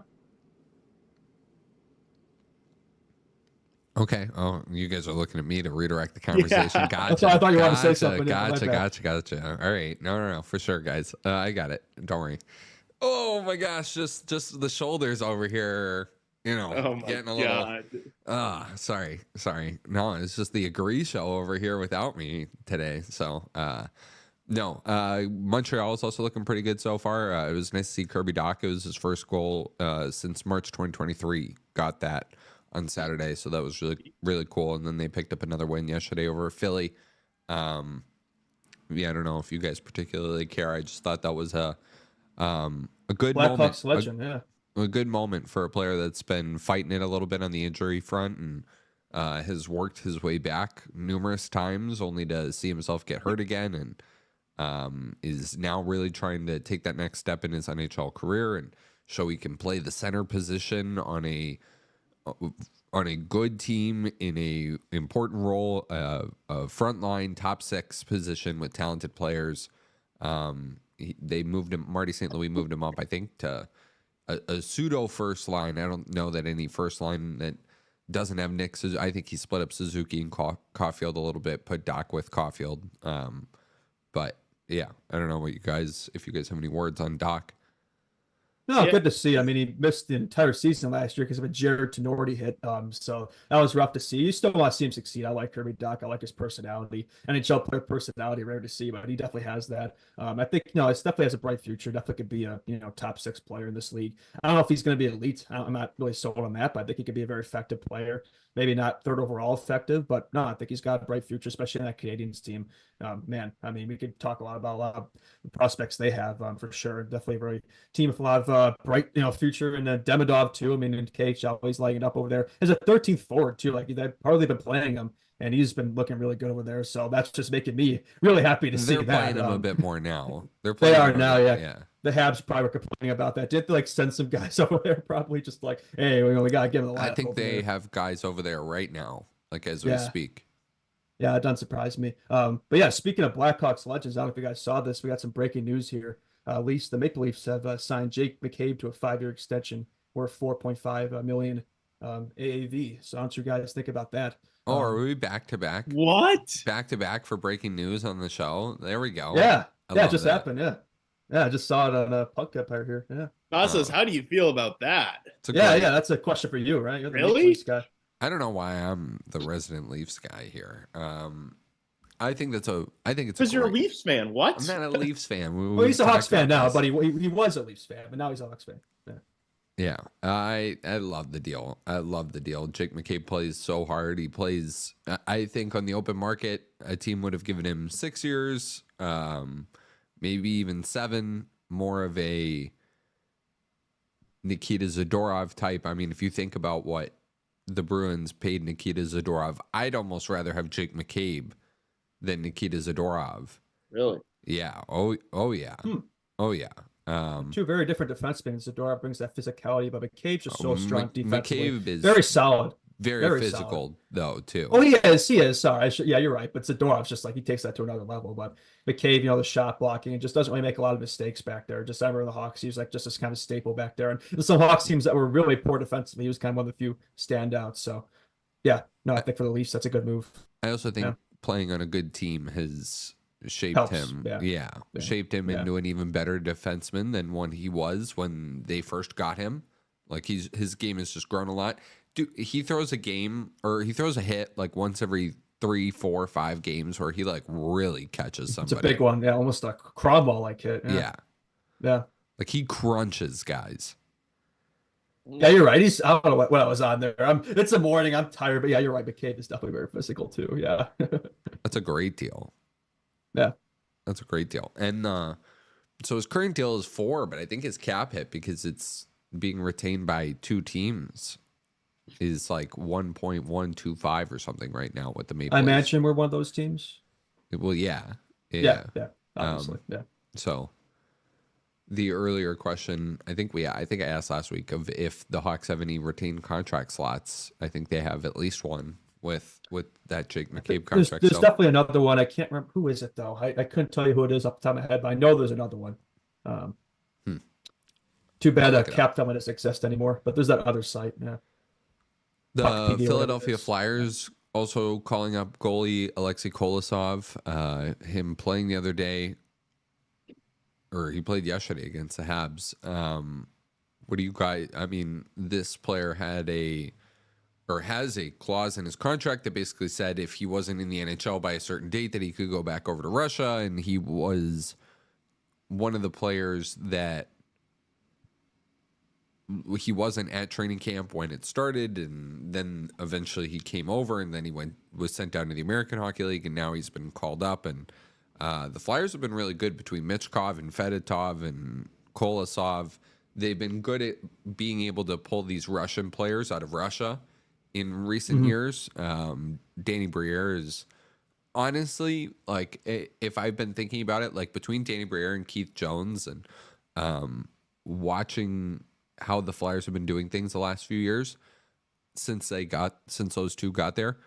Okay. Oh, you guys are looking at me to redirect the conversation. Yeah. Gotcha. That's why I thought you wanted to say something. Gotcha. All right. No. For sure, guys. I got it. Don't worry. Oh my gosh. Just the shoulders over here, Oh my getting a God. little. Sorry. No, it's just the Agree show over here without me today. So, no. Montreal is also looking pretty good so far. It was nice to see Kirby Dach. It was his first goal since March 2023. Got that on Saturday, so that was really, really cool. And then they picked up another win yesterday over Philly. Yeah, I don't know if you guys particularly care. I just thought that was a good moment. Blackhawks legend, yeah. A good moment for a player that's been fighting it a little bit on the injury front and has worked his way back numerous times, only to see himself get hurt again, and is now really trying to take that next step in his NHL career and show he can play the center position on a good team in a important role, a frontline top 6 position with talented players. They moved him. Marty St. Louis moved him up, I think, to a pseudo first line. I don't know that any first line that doesn't have Nick. I think he split up Suzuki and Caulfield a little bit, put Dach with Caulfield. But yeah, I don't know if you guys have any words on Dach. No, good to see. I mean, he missed the entire season last year because of a Jared Tenorti hit. So that was rough to see. You still want to see him succeed. I like Kirby Dach. I like his personality. NHL player personality, rare to see, but he definitely has that. I think it definitely has a bright future. Definitely could be a top 6 player in this league. I don't know if he's going to be elite. I'm not really sold on that, but I think he could be a very effective player. Maybe not third overall effective, but no, I think he's got a bright future, especially in that Canadiens team. Man, I mean, we could talk a lot about the prospects they have for sure. Definitely a very team with a lot of bright, future. And then Demidov too. I mean, in KHL, he's lighting it up over there. As a 13th forward too. Like they've hardly been playing him, and he's been looking really good over there. So that's just making me really happy to see that. They're playing him a bit more now. They are now, yeah. The Habs probably were complaining about that. Did they send some guys over there? Probably just like, hey, we gotta give them a lot. I think they have guys over there right now, as we speak. Yeah, it doesn't surprise me. But yeah, speaking of Blackhawks legends, I don't know if you guys saw this. We got some breaking news here. At least the Maple Leafs have signed Jake McCabe to a 5-year extension worth $4.5 million AAV. So I don't you guys think about that? Oh, are we back to back? What? Back to back for breaking news on the show? There we go. Yeah, it just happened. Yeah. I just saw it on a podcast player here. Yeah. Tassos, how do you feel about that? Yeah, that's a question for you, right? You're the really? Leafs guy. I don't know why I'm the resident Leafs guy here. I think it's because you're a Leafs fan. What? I'm not a Leafs fan. Well, he's a Hawks fan now, but he was a Leafs fan, but now he's a Hawks fan. Yeah, I love the deal. Jake McCabe plays so hard. He plays. I think on the open market, a team would have given him 6 years, maybe even 7. More of a Nikita Zadorov type. I mean, if you think about what the Bruins paid Nikita Zadorov, I'd almost rather have Jake McCabe than Nikita Zadorov. Really? Yeah. Oh yeah. Oh yeah. 2 very different defensemen. Zadorov brings that physicality, but McCabe's just so strong defensively. McCabe is very solid. very Very physical though too. Oh, he is. Sorry, yeah, you're right. But Zadorov's just like he takes that to another level. But McCabe, the shot blocking, and just doesn't really make a lot of mistakes back there. Just I remember the Hawks, he was like just this kind of staple back there. And some Hawks teams that were really poor defensively, he was kind of one of the few standouts. So yeah, no, I think for the Leafs, that's a good move. I also think Yeah. playing on a good team has shaped Helps. him. Yeah. Shaped him Yeah. into an even better defenseman than when he was when they first got him. Like his game has just grown a lot. Dude, he throws a hit like once every 3, 4, 5 games where he like really catches somebody. It's a big one. Yeah, almost a Cromwell like hit. Yeah. Yeah. Like he crunches guys. Yeah, you're right. I don't know what I was on there. It's the morning. I'm tired, but yeah, you're right. McCabe is definitely very physical too. Yeah. That's a great deal. Yeah. That's a great deal. And so his current deal is 4, but I think his cap hit, because it's being retained by 2 teams, is like 1.125 or something right now with the Maple I Leafs. imagine we're one of those teams. Well, yeah. Yeah. Obviously. Yeah. So the earlier question, I think I asked last week of if the Hawks have any retained contract slots. I think they have at least one with that Jake McCabe contract. There's definitely another one. I can't remember who is it though. I couldn't tell you who it is off the top of my head, but I know there's another one. Too bad that cap doesn't exist anymore, but there's that other site. Yeah. The Philadelphia Flyers also calling up goalie Alexei Kolosov. Him playing the other day, or he played yesterday against the Habs. What do you guys? I mean, this player has a clause in his contract that basically said if he wasn't in the NHL by a certain date that he could go back over to Russia, and he was one of the players that he wasn't at training camp when it started, and then eventually he came over, and then he was sent down to the American Hockey League, and now he's been called up. And the Flyers have been really good between Michkov and Fedotov and Kolosov. They've been good at being able to pull these Russian players out of Russia in recent years. Danny Briere is honestly, like, if I've been thinking about it, like between Danny Briere and Keith Jones, and watching how the Flyers have been doing things the last few years since those two got there.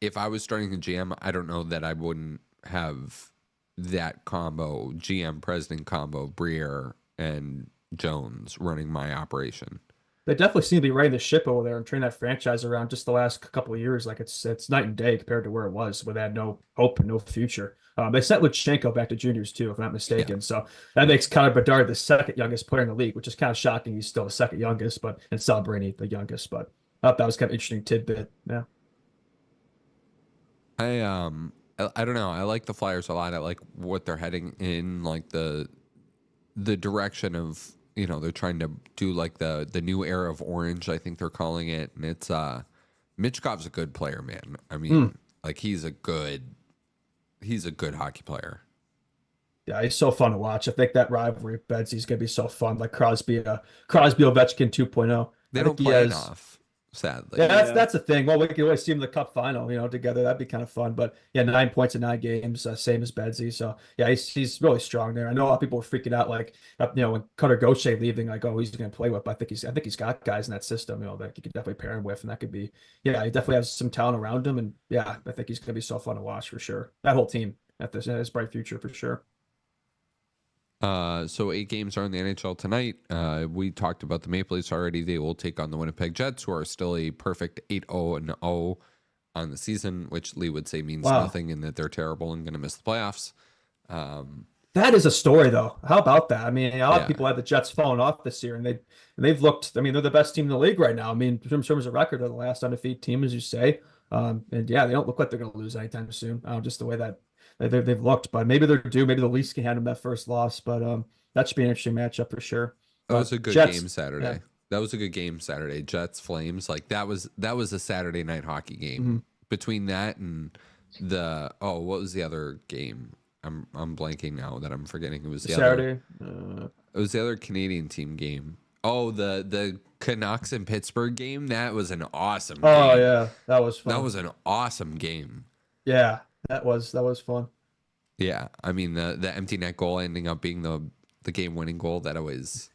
If I was starting a GM, I don't know that I wouldn't have that combo, GM president combo, Briere and Jones running my operation. They definitely seem to be riding the ship over there and turning that franchise around just the last couple of years. Like it's night and day compared to where it was, where they had no hope and no future. They sent Luchenko back to juniors too, if I'm not mistaken. Yeah. So that makes Connor Bedard the second youngest player in the league, which is kind of shocking. He's still the second youngest, and Celebrini the youngest. But I thought that was kind of interesting tidbit. Yeah. I don't know. I like the Flyers a lot. I like what they're heading in, like the direction of, they're trying to do like the new era of orange, I think they're calling it. And it's Michkov's a good player, man. I mean, like he's a good hockey player. Yeah, he's so fun to watch. I think that rivalry of Bedsy's gonna be so fun. Like Crosby Ovechkin 2.0. They don't play enough, sadly. Yeah, that's the thing. Well, we can always see him in the Cup final, together. That'd be kind of fun. But yeah, 9 points in 9 games, same as Bedsy. So yeah, he's really strong there. I know a lot of people were freaking out, like when Cutter Gauthier leaving, like, oh, he's going to play with. But I think he's got guys in that system, that he could definitely pair him with, and that could be, he definitely has some talent around him, and yeah, I think he's going to be so fun to watch for sure. That whole team at this bright future for sure. So 8 games are in the NHL tonight. We talked about the Maple Leafs already. They will take on the Winnipeg Jets, who are still a perfect 8-0-0 on the season, which Lee would say means nothing and that they're terrible and going to miss the playoffs. That is a story, though. How about that? I mean, a lot of people had the Jets falling off this year, and they've looked. I mean, they're the best team in the league right now. I mean, in terms of record, they're the last undefeated team, as you say. And yeah, they don't look like they're going to lose anytime soon. Just the way that they've looked, but maybe they're due. Maybe the Leafs can hand them that first loss, but that should be an interesting matchup for sure. That was a good game Saturday. Yeah. That was a good game Saturday. Jets Flames, like that was a Saturday night hockey game. Between that and what was the other game? I'm blanking now that I'm forgetting. It was the Saturday. It was the other Canadian team game. Oh, the Canucks and Pittsburgh game. That was an awesome game. Oh yeah, that was fun. That was an awesome game. Yeah. That was fun. Yeah, I mean the empty net goal ending up being the game winning goal. That always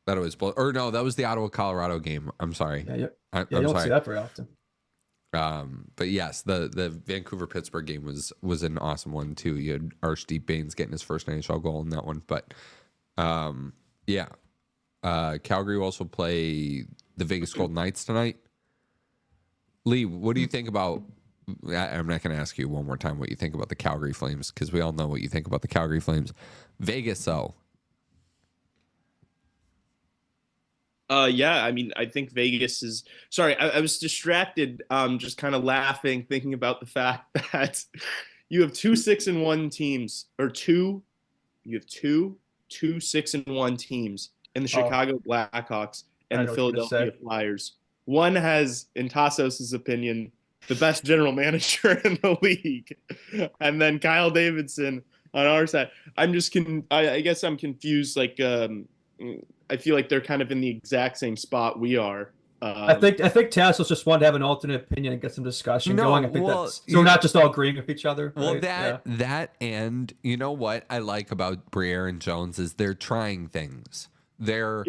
That was or no, that was the Ottawa Colorado game. I'm sorry. Yeah, yeah, I'm you don't sorry. see that very often. But yes, the Vancouver Pittsburgh game was an awesome one too. You had Archdeep Baines getting his first NHL goal in that one. But yeah, Calgary will also play the Vegas Golden Knights tonight. Lee, what do you think about? I'm not going to ask you one more time what you think about the Calgary Flames, because we all know what you think about the Calgary Flames. Vegas, though. Yeah, I mean, I think Vegas is sorry, I was distracted, just kind of laughing, thinking about the fact that you have two 6-1 teams, or you have two 6-1 teams in the Chicago Blackhawks and the Philadelphia Flyers. One has, in Tassos's opinion, the best general manager in the league, and then Kyle Davidson on our side. I guess I'm confused. Like, I feel like they're kind of in the exact same spot we are. I think Tassos just wanted to have an alternate opinion and get some discussion going. I think that's so we're not just all agreeing with each other. Well, right? that and you know what I like about Briere and Jones is they're trying things. They're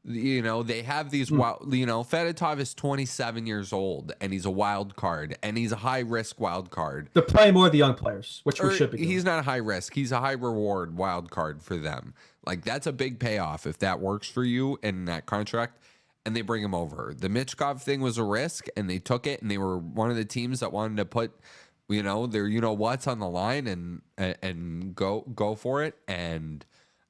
they have these wild. Fedotov is 27 years old and he's a wild card and he's a high risk wild card. They're playing more of the young players, which we should be doing. He's not a high risk. He's a high reward wild card for them. Like, that's a big payoff if that works for you in that contract, and they bring him over. The Michkov thing was a risk, and they took it, and they were one of the teams that wanted to put, their what's on the line and go for it. And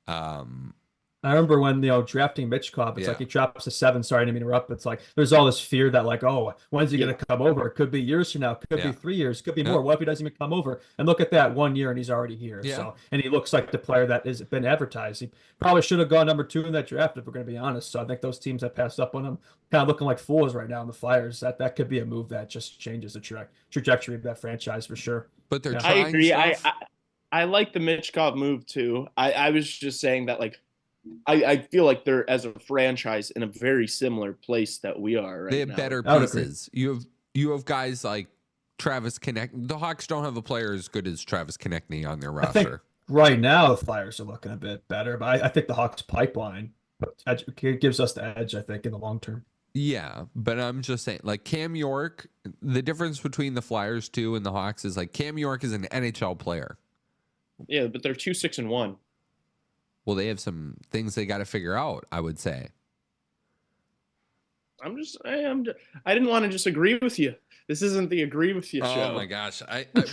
I remember when drafting Michkov, it's like he drops to 7. Sorry to interrupt. It's like there's all this fear that like, oh, when's he gonna come over? It could be years from now, could be 3 years, could be more. What if he doesn't even come over? And look at that, 1 year and he's already here. So and he looks like the player that has been advertised. He probably should have gone number 2 in that draft if we're gonna be honest. So I think those teams that passed up on him kind of looking like fools right now in the Flyers. That could be a move that just changes the trajectory of that franchise for sure. But they're I agree. I like the Michkov move too. I was just saying that like I feel like they're, as a franchise, in a very similar place that we are right now. They have better pieces. You have guys like Travis Konechny. The Hawks don't have a player as good as Travis Konechny on their roster. Right now, the Flyers are looking a bit better, but I think the Hawks pipeline gives us the edge, I think, in the long term. Yeah, but I'm just saying, like Cam York, the difference between the Flyers too and the Hawks is like Cam York is an NHL player. Yeah, but they're 2 6-1. Well, they have some things they got to figure out, I would say. I didn't want to just agree with you. This isn't the agree with you show. Oh my gosh.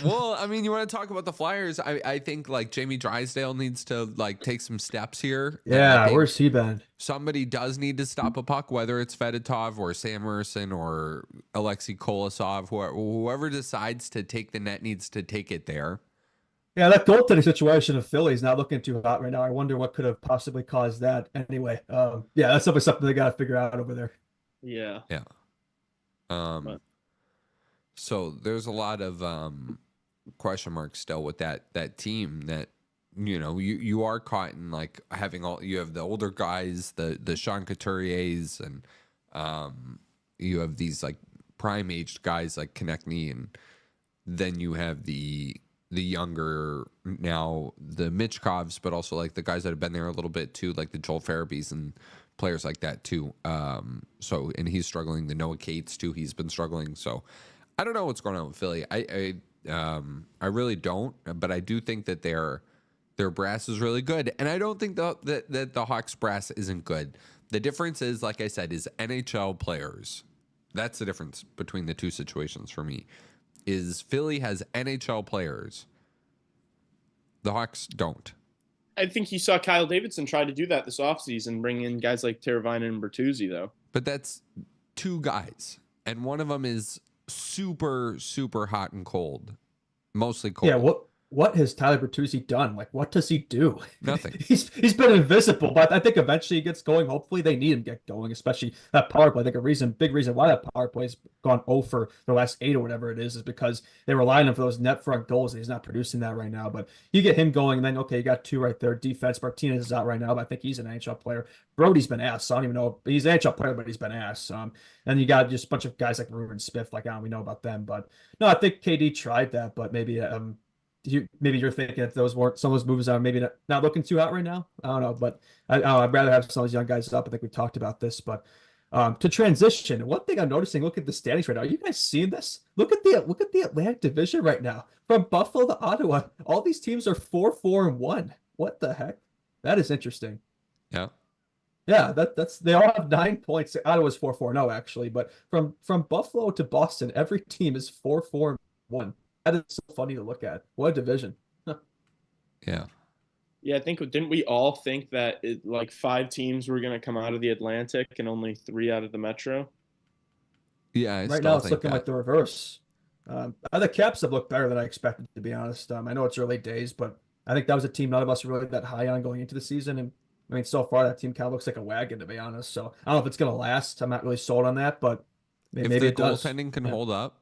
Well, I mean, you want to talk about the Flyers? I think like Jamie Drysdale needs to like take some steps here. Yeah, where's he been? Somebody does need to stop a puck, whether it's Fedotov or Sam Emerson or Alexei Kolosov, whoever decides to take the net needs to take it there. Yeah, that goaltending situation of Philly is not looking too hot right now. I wonder what could have possibly caused that. Anyway, that's something they got to figure out over there. Yeah. So there's a lot of question marks still with that team that you are caught in like having you have the older guys, the Sean Couturiers, and you have these like prime aged guys like Konechny, and then you have the younger now, the Michkovs, but also like the guys that have been there a little bit too, like the Joel Farabees and players like that too. And he's struggling. The Noah Cates too, he's been struggling. So I don't know what's going on with Philly. I really don't, but I do think that their brass is really good, and I don't think that the Hawks brass isn't good. The difference is, like I said, is NHL players. That's the difference between the two situations for me. Is Philly has NHL players. The Hawks don't. I think you saw Kyle Davidson try to do that this offseason, bring in guys like Teravainen and Bertuzzi, though. But that's 2 guys, and one of them is super, super hot and cold. Mostly cold. Yeah, what has Tyler Bertuzzi done? Like, what does he do? Nothing. He's been invisible, but I think eventually he gets going. Hopefully they need him to get going, especially that power play. I think big reason why that power play's gone 0 for the last 8 or whatever it is because they rely on him for those net front goals, and he's not producing that right now. But you get him going, and then, okay, you got 2 right there. Defense, Martinez is out right now, but I think he's an NHL player. Brody's been ass, so I don't even know. He's an NHL player, but he's been ass. And you got just a bunch of guys like Ruben Smith, like, I don't know about them. But, no, I think KD tried that, but maybe maybe you're thinking that those weren't some of those moves are maybe not looking too hot right now. I don't know, but I'd rather have some of those young guys up. I think we talked about this, but to transition, one thing I'm noticing, look at the standings right now. Are you guys seeing this? Look at the Atlantic Division right now. From Buffalo to Ottawa, all these teams are 4-4-1. What the heck? That is interesting. Yeah. Yeah, that's they all have 9 points. Ottawa's 4-4-0 actually, but from Buffalo to Boston, every team is 4-4-1. That is so funny to look at. What a division. Yeah. Yeah, I think didn't we all think that like 5 teams were going to come out of the Atlantic and only 3 out of the Metro? Yeah, I Right still now, it's think looking that. like the reverse. The Caps have looked better than I expected, to be honest. I know it's early days, but I think that was a team none of us were really that high on going into the season. And I mean, so far that team kind of looks like a wagon, to be honest. So I don't know if it's going to last. I'm not really sold on that, but If maybe the it does. goaltending can hold up,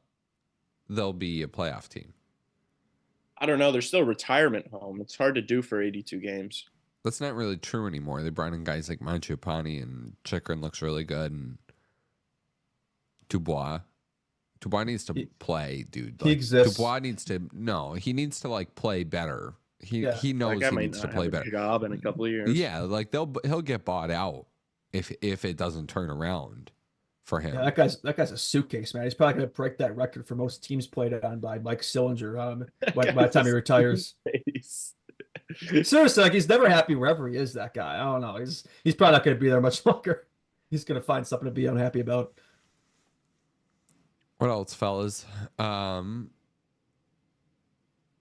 they'll be a playoff team. I don't know. There's still retirement home. It's hard to do for 82 games. That's not really true anymore. They brought in guys like Mangiapane, and Chikrin looks really good, and Dubois. Dubois needs to play, dude. He exists. Dubois needs to he needs to like play better. He knows he needs to play better. Job in a couple of years. Yeah, like he'll get bought out if it doesn't turn around for him. Yeah, that guy's a suitcase, man. He's probably going to break that record for most teams played on by Mike Sillinger by the time he retires. Seriously, like he's never happy wherever he is. That guy, I don't know. He's probably not going to be there much longer. He's going to find something to be unhappy about. What else, fellas?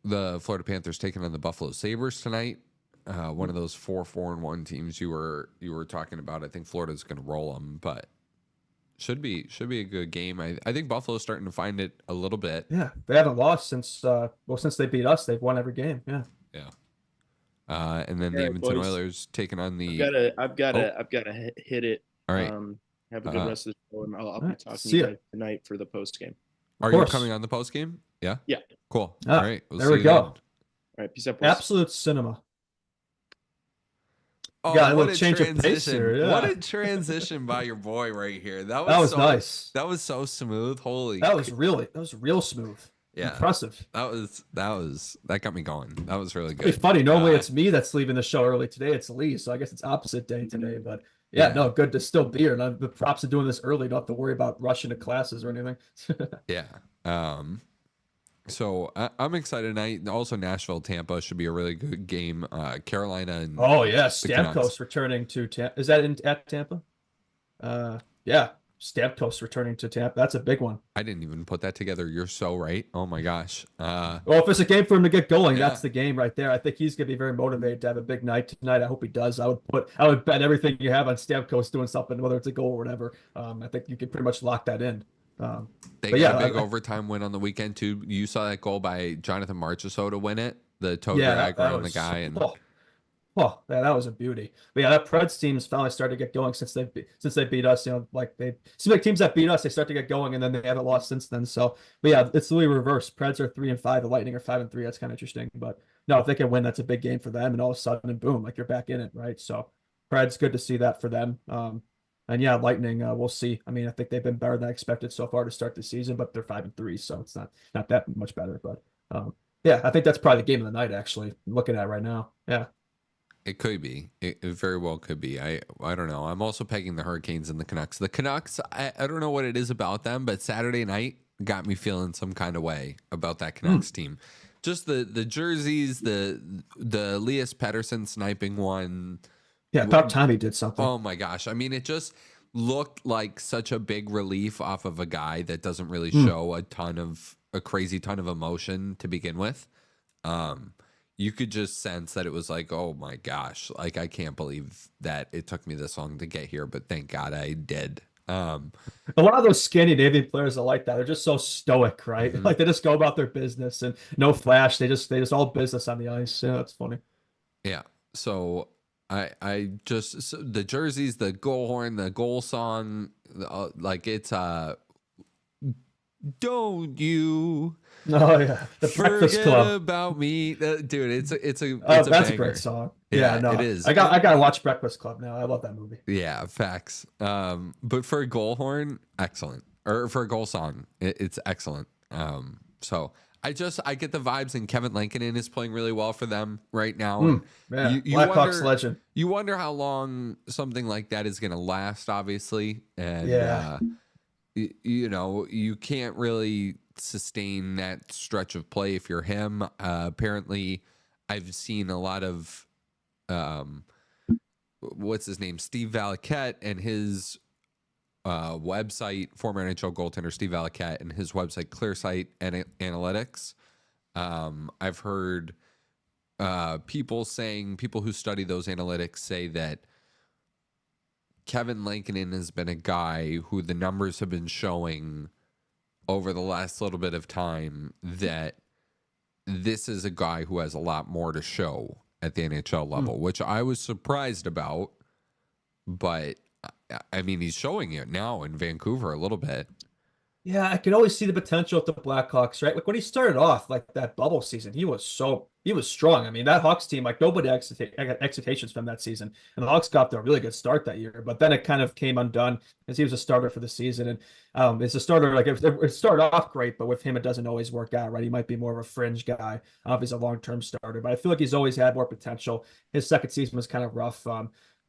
The Florida Panthers taking on the Buffalo Sabres tonight. One of those 4-4-1 teams you were talking about. I think Florida's going to roll them, but should be a good game. I think Buffalo's starting to find it a little bit. Yeah, they haven't lost since they beat us. They've won every game. Yeah. Yeah. And then the Edmonton Oilers taking on the. I've got to hit it. All right. Have a good rest of the show, and I'll be talking to you tonight for the post game. Are you coming on the post game? Yeah. Yeah. Cool. All right. There we go. All right. Peace out. Boys. Absolute cinema. Oh, got a what little change of pace here. Yeah. What a transition by your boy right here. That was nice. That was so smooth. Holy. That was real smooth. Yeah. Impressive. That got me going. That was really good. It's funny. Normally it's me that's leaving the show early today. It's Lee, so I guess it's opposite day today. But no, good to still be here. And the props of doing this early. Don't have to worry about rushing to classes or anything. Yeah. So I'm excited tonight. Also, Nashville, Tampa should be a really good game. Carolina and Stamkos returning to Tampa. Is that at Tampa? Yeah, Stamkos returning to Tampa. That's a big one. I didn't even put that together. You're so right. Oh my gosh. Well, if it's a game for him to get going, that's the game right there. I think he's gonna be very motivated to have a big night tonight. I hope he does. I would bet everything you have on Stamkos doing something, whether it's a goal or whatever. I think you can pretty much lock that in. They got a big overtime win on the weekend too. You saw that goal by Jonathan Marchessault to win it. The toe drag around the guy and that was a beauty. But yeah, that Preds team's finally started to get going since they beat us. You know, like they seem like teams that beat us, they start to get going, and then they haven't lost since then. So, but yeah, it's literally reverse. Preds are 3-5, the Lightning are 5-3. That's kind of interesting. But no, if they can win, that's a big game for them. And all of a sudden, boom, like you're back in it, right? So, Preds, good to see that for them. And yeah, Lightning, we'll see. I mean, I think they've been better than I expected so far to start the season, but they're 5-3, so it's not that much better. But yeah, I think that's probably the game of the night. Actually, I'm looking at it right now. Yeah. It could be. It very well could be. I don't know. I'm also pegging the Hurricanes and the Canucks. The Canucks, I don't know what it is about them, but Saturday night got me feeling some kind of way about that Canucks team. Just the jerseys, the Elias Pettersson sniping one. Yeah, about time he did something. Oh my gosh. I mean, it just looked like such a big relief off of a guy that doesn't really show a crazy ton of emotion to begin with. You could just sense that it was like, oh my gosh, like I can't believe that it took me this long to get here, but thank God I did. A lot of those Scandinavian players are like that. They're just so stoic, right? Like they just go about their business and no flash. They just all business on the ice. Yeah, that's funny. Yeah. So I just the jerseys, the goal horn, the goal song, like it's don't you the Breakfast Club about me, dude. It's a that's a great song. Yeah, no, it is. I gotta watch Breakfast Club now. I love that movie. Yeah, facts. But for a goal horn, excellent. Or for a goal song, it's excellent. So I get the vibes, and Kevin Lankinen is playing really well for them right now. And Yeah, you Blackhawks legend. You wonder how long something like that is going to last, obviously. And Yeah. you know, you can't really sustain that stretch of play if you're him. Apparently, I've seen a lot of what's his name, Steve Valiquette, and his website, former NHL goaltender Steve Valiquette, and his website ClearSight Analytics. I've heard people who study those analytics say that Kevin Lankinen has been a guy who the numbers have been showing over the last little bit of time that this is a guy who has a lot more to show at the NHL level, which I was surprised about. But I mean, he's showing it now in Vancouver a little bit. Yeah, I could always see the potential at the Blackhawks, right? Like when he started off, like that bubble season, he was strong. I mean, that Hawks team, like nobody had expectations from that season, and the Hawks got to a really good start that year. But then it kind of came undone as he was a starter for the season, and as a starter, like it started off great, but with him, it doesn't always work out, right? He might be more of a fringe guy if he's a long-term starter, but I feel like he's always had more potential. His second season was kind of rough.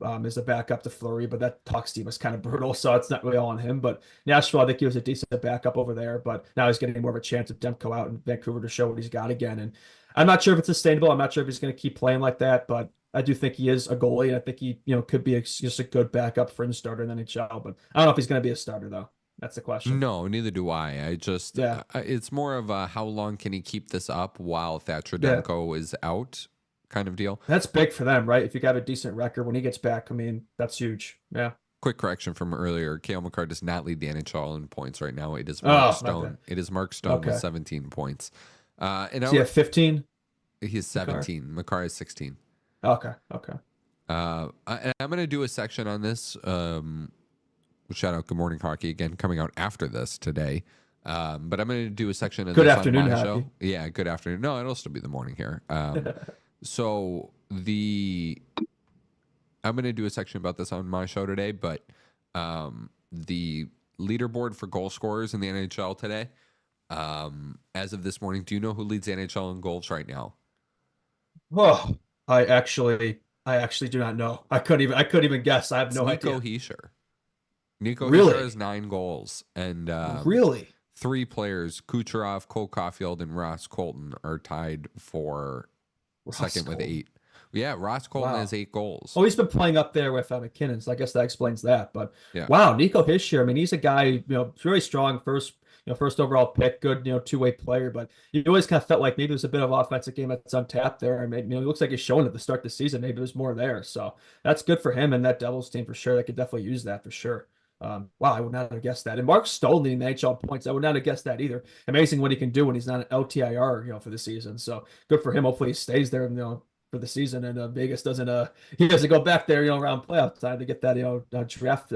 As a backup to Fleury, but that Hawks team was kind of brutal, so it's not really all on him. But Nashville, I think he was a decent backup over there, but now he's getting more of a chance of Demko out in Vancouver to show what he's got again. And I'm not sure if it's sustainable. I'm not sure if he's going to keep playing like that, but I do think he is a goalie, and I think he, could be just a good backup fringe starter in the NHL. But I don't know if he's going to be a starter though. That's the question. No, neither do I. I just, it's more of a how long can he keep this up while Thatcher Demko is out kind of deal. That's big for them, right? If you got a decent record when he gets back, I mean, that's huge. Yeah. Quick correction from earlier. Cale Makar does not lead the NHL in points right now. It is Mark Stone. It is Mark Stone with 17 points. And so 15? He's 17. Makar is 16. Okay. And I'm going to do a section on this. Shout out Good Morning Hockey again, coming out after this today. But I'm going to do a section of good this afternoon on my hockey. show. Yeah, good afternoon. No, it'll still be the morning here. So I'm going to do a section about this on my show today, but the leaderboard for goal scorers in the NHL today, as of this morning, do you know who leads the NHL in goals right now? Oh, I actually do not know. I couldn't even guess. I have no idea. Nico Hischier. Nico Hischier has 9 goals, and really 3 players, Kucherov, Cole Caulfield, and Ross Colton, are tied for second with 8. Yeah, Ross Colton has 8 goals. Oh, he's been playing up there with McKinnon, so I guess that explains that. But yeah. Wow, Nico Hischier. I mean, he's a guy, very strong, first overall pick, good, two-way player. But you always kind of felt like maybe there's a bit of offensive game that's untapped there. I mean, it looks like he's showing at the start of the season. Maybe there's more there, so that's good for him and that Devils team for sure. They could definitely use that for sure. Wow, I would not have guessed that. And Mark Stone leading the NHL points, I would not have guessed that either. Amazing what he can do when he's not an LTIR, for the season. So good for him. Hopefully he stays there, for the season, and Vegas doesn't go back there, around playoff time to get that, draft,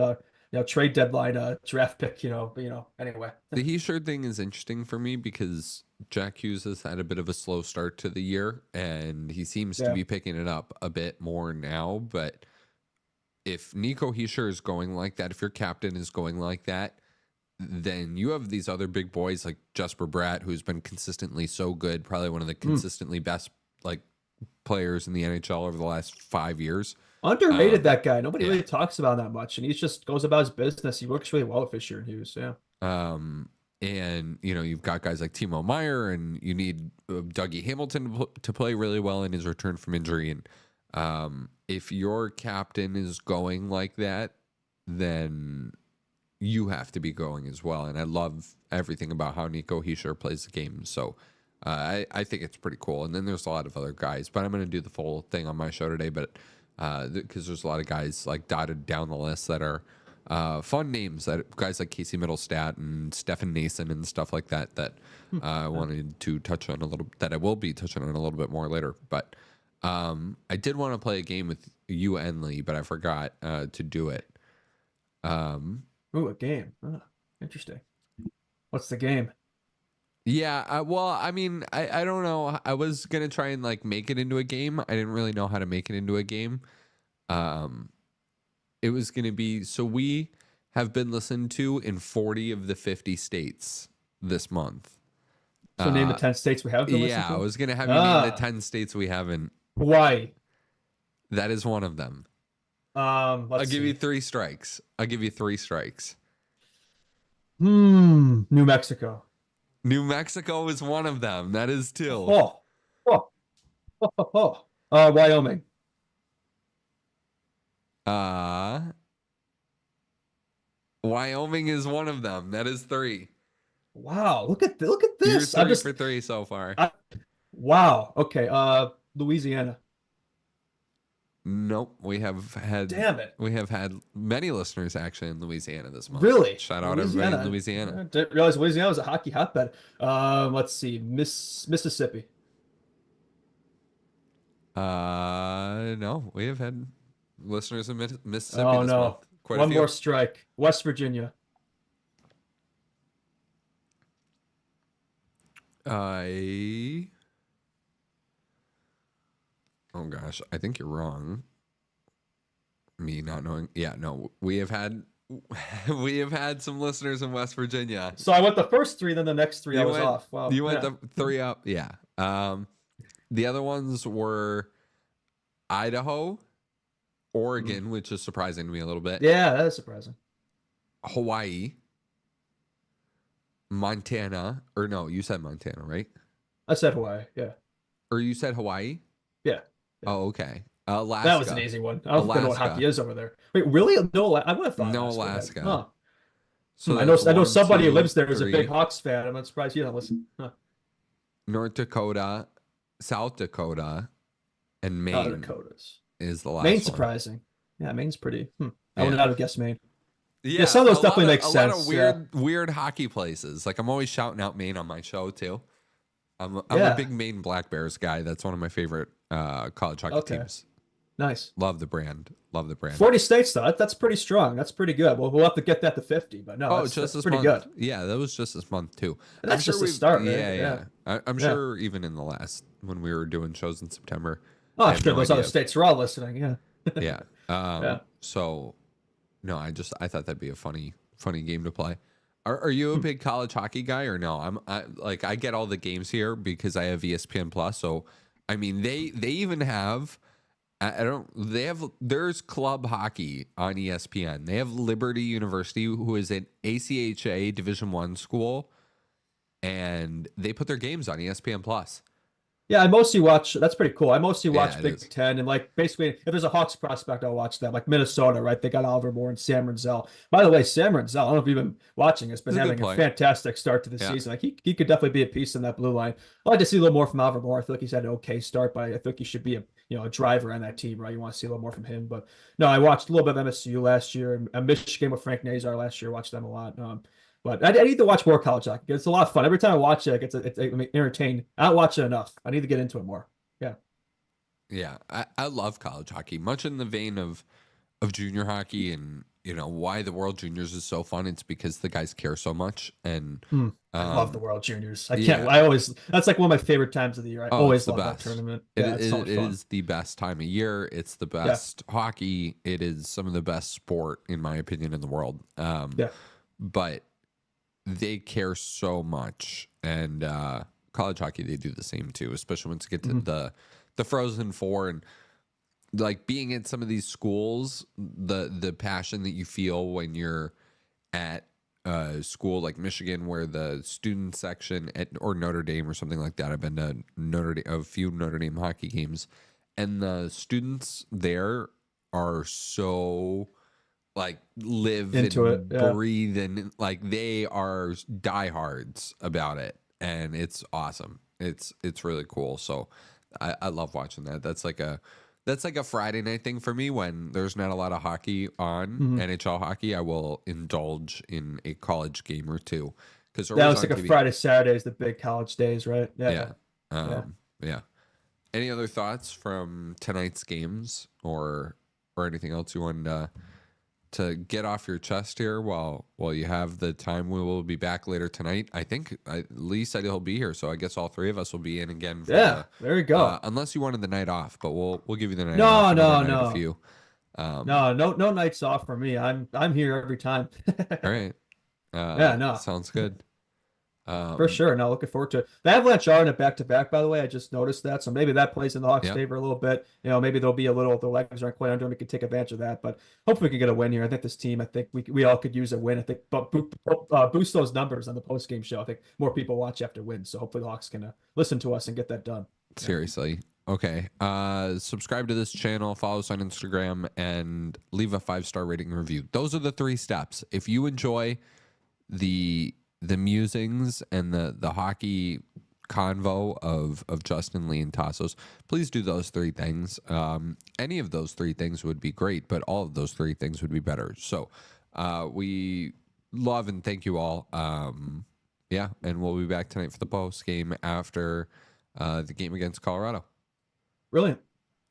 trade deadline, draft pick, anyway. The Hischier thing is interesting for me because Jack Hughes has had a bit of a slow start to the year, and he seems to be picking it up a bit more now, but if Nico Hischier is going like that, if your captain is going like that, then you have these other big boys like Jesper Bratt, who's been consistently so good, probably one of the consistently best players in the NHL over the last 5 years. Underrated, that guy. Nobody really talks about that much, and he just goes about his business. He works really well with Hischier and Hughes. Yeah. And you've got guys like Timo Meier, and you need Dougie Hamilton to play really well in his return from injury. And if your captain is going like that, then you have to be going as well. And I love everything about how Nico Hischier plays the game. So I think it's pretty cool. And then there's a lot of other guys, but I'm going to do the full thing on my show today. But because there's a lot of guys dotted down the list that are fun names, that guys like Casey Middlestat and Stefan Nason and stuff like that I wanted to touch on a little, that I will be touching on a little bit more later. But I did want to play a game with you and Lee, but I forgot to do it. Ooh, a game. Oh, interesting. What's the game? Yeah, well, I mean, I don't know. I was going to try and make it into a game. I didn't really know how to make it into a game. It was going to be, so we have been listened to in 40 of the 50 states this month. So name the 10 states we haven't been listening Yeah, to? I was gonna have you name the 10 states we haven't. Hawaii. That is one of them. Let's I'll give see. you 3 strikes. New Mexico. New Mexico is one of them. That is 2. Oh. Wyoming. Wyoming is one of them. That is 3. Wow, look at this. You're 3 for 3 so far. Wow. Okay. Louisiana. Nope. We have had. Damn it. We have had many listeners actually in Louisiana this month. Really? Shout out everybody in Louisiana. I didn't realize Louisiana was a hockey hotbed. Let's see. Mississippi. No, we have had listeners in Mississippi Oh this no. month. Quite One a few. more strike. West Virginia. Oh gosh, I think you're wrong. Me not knowing. Yeah, no, we have had some listeners in West Virginia. So I went the first 3, then the next 3 I was went, off. Wow. You went the 3 up. Yeah. The other ones were Idaho, Oregon, which is surprising to me a little bit. Yeah, that is surprising. Hawaii, Montana, or no, you said Montana, right? I said Hawaii. Yeah. Or you said Hawaii? Yeah. Oh, okay. Alaska. That was an easy one. I don't know what hockey is over there. Wait, really? No, I would have thought No Alaska. Alaska. Huh. So I know that's somebody 1, who 2, lives there is a 3. big Hawks fan. I'm not surprised you don't listen. Huh. North Dakota, South Dakota, and Maine Dakotas. is the last Maine's one. surprising. Yeah, Maine's pretty. I would not have guessed Maine. Yeah, some of those definitely make sense. A lot of sense. weird hockey places. Like I'm always shouting out Maine on my show too. I'm Yeah. a big Maine Black Bears guy. That's one of my favorite college hockey teams. Nice. Love the brand. 40 states though. That's pretty strong. That's pretty good. We'll have to get that to 50, but no, that's this pretty month. good. Yeah, that was just this month too. And that's just a start, right? Yeah. I'm sure even in the last when we were doing shows in September. Oh, I'm sure those other states are all listening. Yeah. Yeah. Yeah. So, no, I thought that'd be a funny game to play. Are you a big college hockey guy or no? I get all the games here because I have ESPN Plus. So, I mean, they even have. There's club hockey on ESPN. They have Liberty University, who is an ACHA Division I school, and they put their games on ESPN Plus. Yeah, I mostly watch. That's pretty cool. I mostly watch Big is. Ten, and like basically, if there's a Hawks prospect, I'll watch them. Like Minnesota, right? They got Oliver Moore and Sam Renzel. By the way, Sam Renzel, I don't know if you've been watching. Has been He's a having good a player. fantastic start to the season. Like he could definitely be a piece in that blue line. I'd like to see a little more from Oliver Moore. I feel like he's had an okay start, but I think he should be a driver on that team, right? You want to see a little more from him. But no, I watched a little bit of MSU last year, and Michigan with Frank Nazar last year. Watched them a lot. But I need to watch more college hockey. It's a lot of fun. Every time I watch it, it's entertained. I don't watch it enough. I need to get into it more. Yeah, I love college hockey, much in the vein of junior hockey, and why the World Juniors is so fun. It's because the guys care so much, and I love the World Juniors. I can't. I always. That's like one of my favorite times of the year. I always love that tournament. It is the best time of year. It's the best hockey. It is some of the best sport, in my opinion, in the world. But they care so much, and college hockey they do the same too, especially once you get to the Frozen Four, and like being at some of these schools, the passion that you feel when you're at a school like Michigan, where the student section or Notre Dame or something like that. I've been to a few Notre Dame hockey games, and the students there are so like live into and it, breathe, and like they are diehards about it, and it's awesome. It's really cool. So I love watching that. That's like a Friday night thing for me when there's not a lot of hockey on, NHL hockey. I will indulge in a college game or two. Because that was like a Friday, Saturdays, the big college days, right? Yeah. Any other thoughts from tonight's games or anything else you wanted to get off your chest here while you have the time? We will be back later tonight. I think at least said he'll be here, so I guess all three of us will be in again. There you go. Unless you wanted the night off, but we'll give you the night no, off. No. A few. No nights off for me. I'm here every time. All right. No. Sounds good. For sure. Now looking forward to it. The Avalanche are in a back-to-back, by the way. I just noticed that. So maybe that plays in the Hawks' favor a little bit. Maybe there'll be a little, the legs aren't quite under them. We can take advantage of that. But hopefully we can get a win here. I think this team, I think we all could use a win. I think but boost those numbers on the post-game show. I think more people watch after wins. So hopefully the Hawks can listen to us and get that done. Seriously. Okay. Subscribe to this channel, follow us on Instagram, and leave a 5-star rating and review. Those are the 3 steps. If you enjoy the musings and the hockey convo of Justin, Lee, and Tassos, please do those 3 things. Any of those 3 things would be great, but all of those 3 things would be better. So we love and thank you all. Yeah, and we'll be back tonight for the post game after the game against Colorado. Brilliant.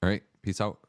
All right. Peace out.